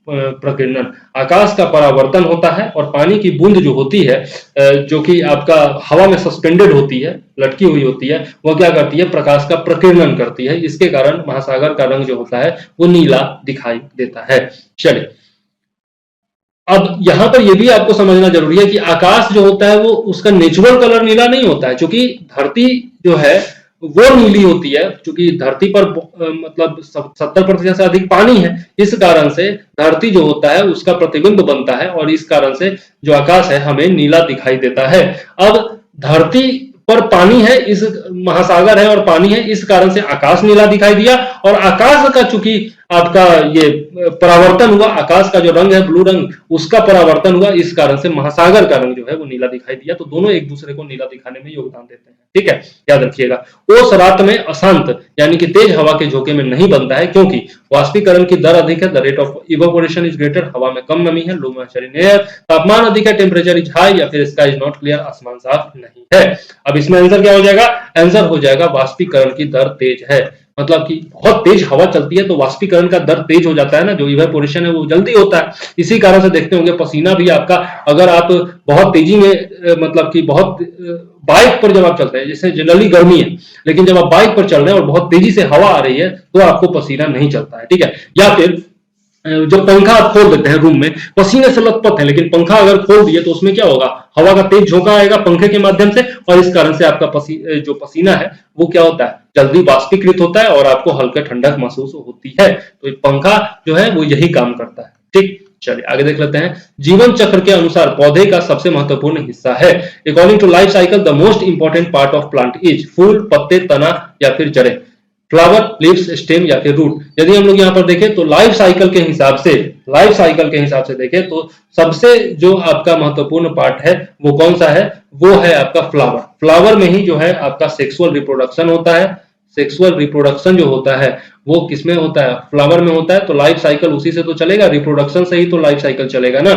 प्रकीर्णन। आकाश का परावर्तन होता है और पानी की बूंद जो होती है, जो कि आपका हवा में सस्पेंडेड होती है, लटकी हुई होती है, वह क्या करती है? प्रकाश का प्रकीर्णन करती है। इसके कारण महासागर का रंग जो होता है वो नीला दिखाई देता है। चलिए, अब यहां पर यह भी आपको समझना जरूरी है कि आकाश जो होता है वो उसका नेचुरल कलर नीला नहीं होता है, क्योंकि धरती जो है वो नीली होती है, क्योंकि धरती पर मतलब 70% से अधिक पानी है। इस कारण से धरती जो होता है उसका प्रतिबिंब बनता है और इस कारण से जो आकाश है हमें नीला दिखाई देता है। अब धरती पर पानी है, इस महासागर है और पानी है, इस कारण से आकाश नीला दिखाई दिया। और आकाश का चूंकि आपका ये परावर्तन हुआ, आकाश का जो रंग है ब्लू रंग, उसका परावर्तन हुआ, इस कारण से महासागर का रंग जो है वो नीला दिखाई दिया। तो दोनों एक दूसरे को नीला दिखाने में योगदान देते हैं, ठीक है, याद रखिएगा। ओस रात में अशांत यानी कि तेज हवा के झोंके में नहीं बनता है, क्योंकि वाष्पीकरण की दर अधिक है, the rate of evaporation is greater, हवा में कम नमी है, लो मॉइस्चर इन एयर, तापमान अधिक है, टेम्परेचर इज हाई, या फिर स्काई इज नॉट क्लियर, आसमान साफ नहीं है। अब इसमें आंसर क्या हो जाएगा? आंसर हो जाएगा वाष्पीकरण की दर तेज है। मतलब कि बहुत तेज हवा चलती है तो वाष्पीकरण का दर तेज हो जाता है ना, जो इवेपोरेशन है वो जल्दी होता है। इसी कारण से देखते होंगे पसीना भी आपका, अगर आप बहुत तेजी में मतलब कि बहुत बाइक पर जब आप चलते हैं, जैसे जनरली गर्मी है, लेकिन जब आप बाइक पर चल रहे हैं और बहुत तेजी से हवा आ रही है तो आपको पसीना नहीं चलता है, ठीक है। या फिर जो पंखा आप खोल देते हैं रूम में, पसीने से लथपथ है, लेकिन पंखा अगर खोल दिए तो उसमें क्या होगा? हवा का तेज झोंका आएगा पंखे के माध्यम से और इस कारण से आपका जो पसीना है वो क्या होता है? जल्दी वाष्पीकृत होता है और आपको हल्का ठंडक महसूस होती है। तो पंखा जो है वो यही काम करता है, ठीक। चलिए आगे देख लेते हैं। जीवन चक्र के अनुसार पौधे का सबसे महत्वपूर्ण हिस्सा है। According to life cycle the most important part of plant is फूल, पत्ते, तना या फिर जड़ें, फ्लावर, लीव्स, स्टेम या फिर रूट। यदि हम लोग यहाँ पर देखें तो लाइफ साइकिल के हिसाब से देखें तो सबसे जो आपका महत्वपूर्ण पार्ट है वो कौन सा है? वो है आपका फ्लावर। फ्लावर में ही जो है आपका सेक्सुअल रिप्रोडक्शन होता है। सेक्सुअल रिप्रोडक्शन जो होता है वो किसमें होता है? फ्लावर में होता है। तो लाइफ साइकिल उसी से तो चलेगा, रिप्रोडक्शन से ही तो लाइफ साइकिल चलेगा ना।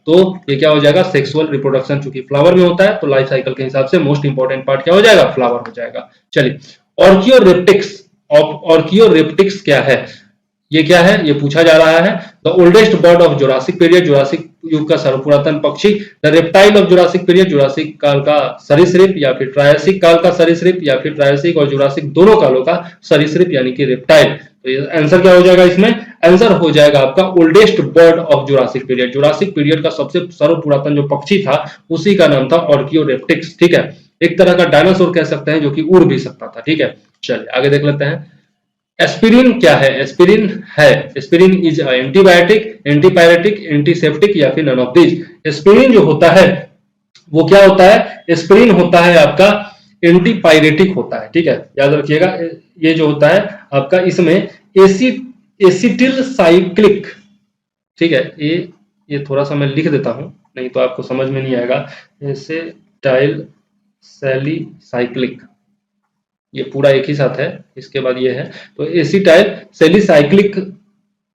तो ये क्या हो जाएगा? सेक्सुअल रिप्रोडक्शन चूंकि फ्लावर में होता है तो लाइफ साइकिल के हिसाब से मोस्ट इंपॉर्टेंट पार्ट क्या हो जाएगा? फ्लावर हो जाएगा। चलिए, ऑर्कियोरेप्टिक्स क्या है? ये क्या है? ये पूछा जा रहा है। The oldest bird of Jurassic period, Jurassic युग का सर्वपुरातन पक्षी। The reptile of Jurassic period, Jurassic काल का सरीसृप या फिर ट्रायसिक काल का सरीसृप, या फिर ट्रायसिक और जुरासिक दोनों कालों का सरीसृप यानी कि रेप्टाइल। तो आंसर क्या हो जाएगा इसमें? आंसर हो जाएगा आपका oldest bird of Jurassic period. Jurassic period का सबसे सर्वपुरातन जो पक्षी था उसी का नाम था ऑर्कियोरेप्टिक्स, ठीक है। एक तरह का डायनासोर कह सकते हैं जो कि उड़ भी सकता था, ठीक है। चलिए आगे देख लेते हैं। एस्पिरिन क्या है? Aspirin is antibiotic, antipyretic, antiseptic या फिर नन ऑफ दीज। एस्पिरिन जो होता है वो क्या होता है? एस्पिरिन होता है आपका एंटीपायरेटिक होता है, ठीक है, याद रखिएगा। ये जो होता है आपका इसमें एसिटिल साइक्लिक, ठीक है। ये थोड़ा सा मैं लिख देता हूं, नहीं तो आपको समझ में नहीं आएगा। एसिटाइल सैलिसाइक्लिक, ये पूरा एक ही साथ है, इसके बाद ये है। तो एसिटाइल सैलिसाइक्लिक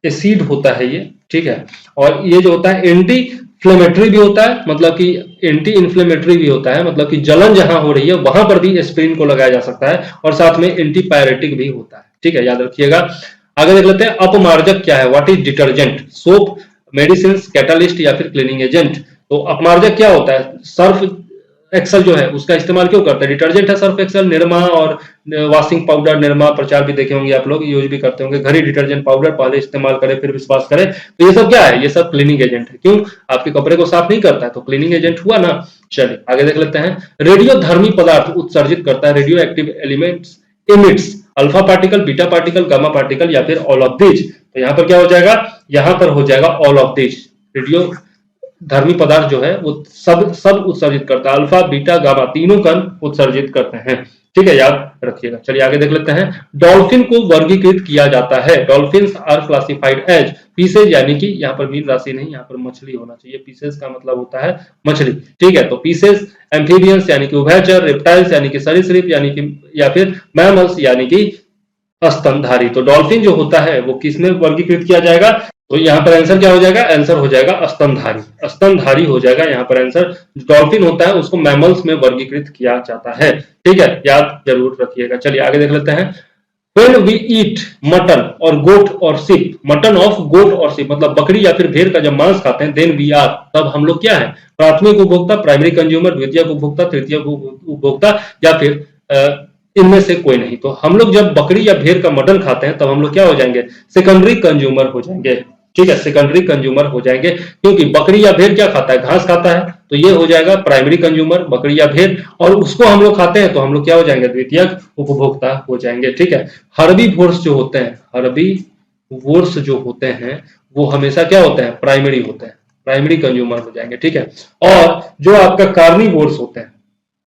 एसिड होता है ये, ठीक है। और ये जो होता है एंटी इन्फ्लेमेटरी भी होता है, मतलब कि एंटी इन्फ्लेमेटरी भी होता है, मतलब कि जलन जहां हो रही है वहां पर भी एस्पिरिन को लगाया जा सकता है, और साथ में एंटी पायरेटिक भी होता है, ठीक है, याद रखिएगा। आगे देख लेते हैं अपमार्जक क्या है, what is detergent, soap, medicine, catalyst या फिर क्लीनिंग एजेंट। तो अपमार्जक क्या होता है, सर्फ एक्सल जो है उसका इस्तेमाल क्यों करते हैं, डिटर्जेंट है सर्फ एक्सल, निरमा और वॉशिंग पाउडर, निरमा प्रचार भी देखे होंगे आप लोग, यूज भी करते होंगे, घर ही डिटर्जेंट पाउडर पहले इस्तेमाल करें फिर विश्वास करें। तो ये सब क्या है, ये सब क्लीनिंग एजेंट है। क्यों, आपके कपड़े को साफ नहीं करता है तो क्लीनिंग एजेंट हुआ ना। चलिए आगे देख लेते हैं, रेडियोधर्मी पदार्थ उत्सर्जित करता है, radio active elements emits alpha particle, beta particle, gamma particle या फिर ऑल ऑफ दीज। तो यहाँ पर क्या हो जाएगा, यहाँ पर हो जाएगा ऑल ऑफ दीज। रेडियो धर्मी पदार्थ जो है वो सब उत्सर्जित करता है, अल्फा बीटा गामा तीनों कण उत्सर्जित करते हैं, ठीक है, याद रखिएगा। चलिए आगे देख लेते हैं, डॉल्फिन को वर्गीकृत किया जाता है, dolphins are classified as pisces, यानी कि यहाँ पर मीन राशि नहीं, यहाँ पर मछली होना चाहिए, पीसेज का मतलब होता है मछली, ठीक है। तो पीसेज, एम्फीबियंस यानी कि उभयचर, रेप्टाइल्स यानी कि सरीसृप यानी कि, या फिर मैमल्स यानी कि स्तनधारी। तो डॉल्फिन जो होता है वो किसमें वर्गीकृत किया जाएगा, तो यहाँ पर आंसर क्या हो जाएगा, आंसर हो जाएगा स्तनधारी, स्तनधारी हो जाएगा यहाँ पर आंसर। डॉल्फिन होता है उसको मैमल्स में वर्गीकृत किया जाता है, ठीक है, याद जरूर रखिएगा। चलिए आगे देख लेते हैं, When we eat मटन और गोट और सिप, मटन ऑफ गोट और सिप मतलब बकरी या फिर भेड़ का जब मांस खाते हैं, देन वी आर, तब हम लोग क्या है, प्राथमिक उपभोक्ता, प्राइमरी कंज्यूमर, द्वितीयक उपभोक्ता, तृतीयक उपभोक्ता या फिर इनमें से कोई नहीं। तो हम लोग जब बकरी या भेड़ का मटन खाते हैं तब हम लोग क्या हो जाएंगे, सेकेंडरी कंज्यूमर हो जाएंगे, ठीक है, सेकेंडरी कंज्यूमर हो जाएंगे, क्योंकि बकरी या भेड़ क्या खाता है, घास खाता है, तो ये हो जाएगा प्राइमरी कंज्यूमर बकरी या भेड़, और उसको हम लोग खाते हैं तो हम लोग क्या हो जाएंगे, द्वितीयक उपभोक्ता हो जाएंगे, ठीक है। हर्बीवोर्स जो होते हैं, हर्बीवोर्स जो होते हैं वो हमेशा क्या होते हैं, प्राइमरी होते हैं, प्राइमरी कंज्यूमर हो जाएंगे, ठीक है। और जो आपका कार्निवोर्स होते हैं,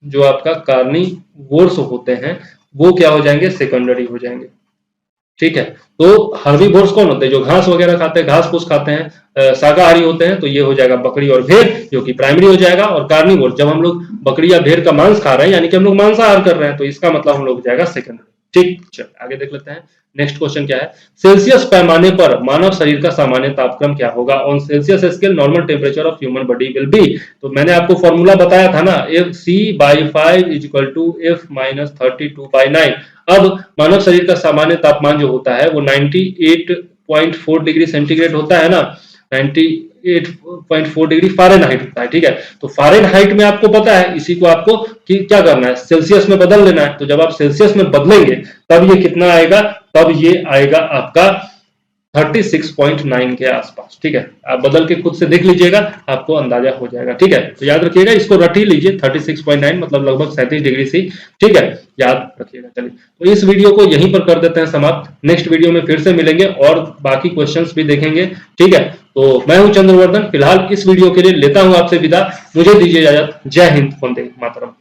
जो आपका कार्निवोर्स होते हैं वो क्या हो जाएंगे, सेकेंडरी हो जाएंगे, ठीक है। तो हर्बीवोर्स कौन होते हैं, जो घास वगैरह खाते हैं, घास फूस खाते हैं, शाकाहारी होते हैं, तो ये हो जाएगा बकरी और भेड़ जो कि प्राइमरी हो जाएगा। और कार्निवोर, जब हम लोग बकरी या भेड़ का मांस खा रहे हैं यानी कि हम लोग मांसाहार कर रहे हैं, तो इसका मतलब हम लोग हो जाएगा सेकेंडरी, ठीक। चलिए आगे देख लेते हैं, नेक्स्ट क्वेश्चन क्या है, सेल्सियस पैमाने पर मानव शरीर का सामान्य तापक्रम क्या होगा, on Celsius scale normal temperature of human body will be. तो मैंने आपको फॉर्मूला बताया था ना, C/5 = F-32/9। अब मानव शरीर का सामान्य तापमान जो होता है वो 98.4 डिग्री सेंटीग्रेड होता है ना, 98.4 डिग्री फ़ारेनहाइट होता है, ठीक है। तो फ़ारेनहाइट में आपको पता है, इसी को आपको कि क्या करना है, सेल्सियस में बदल लेना है। तो जब आप सेल्सियस में बदलेंगे तब ये कितना आएगा, तब ये आएगा आपका 36.9 के आसपास, ठीक है। आप बदल के खुद से देख लीजिएगा, आपको अंदाजा हो जाएगा, ठीक है। तो याद रखिएगा, इसको रट ही लीजिए, 36.9 मतलब लगभग 37 डिग्री से, ठीक है, याद रखिएगा। चलिए तो इस वीडियो को यहीं पर कर देते हैं समाप्त, नेक्स्ट वीडियो में फिर से मिलेंगे और बाकी क्वेश्चंस भी देखेंगे, ठीक है। तो मैं हूं चंद्रवर्धन, फिलहाल इस वीडियो के लिए लेता हूं आपसे विदा, मुझे दीजिए इजाजत, जय हिंद, वंदे मातरम।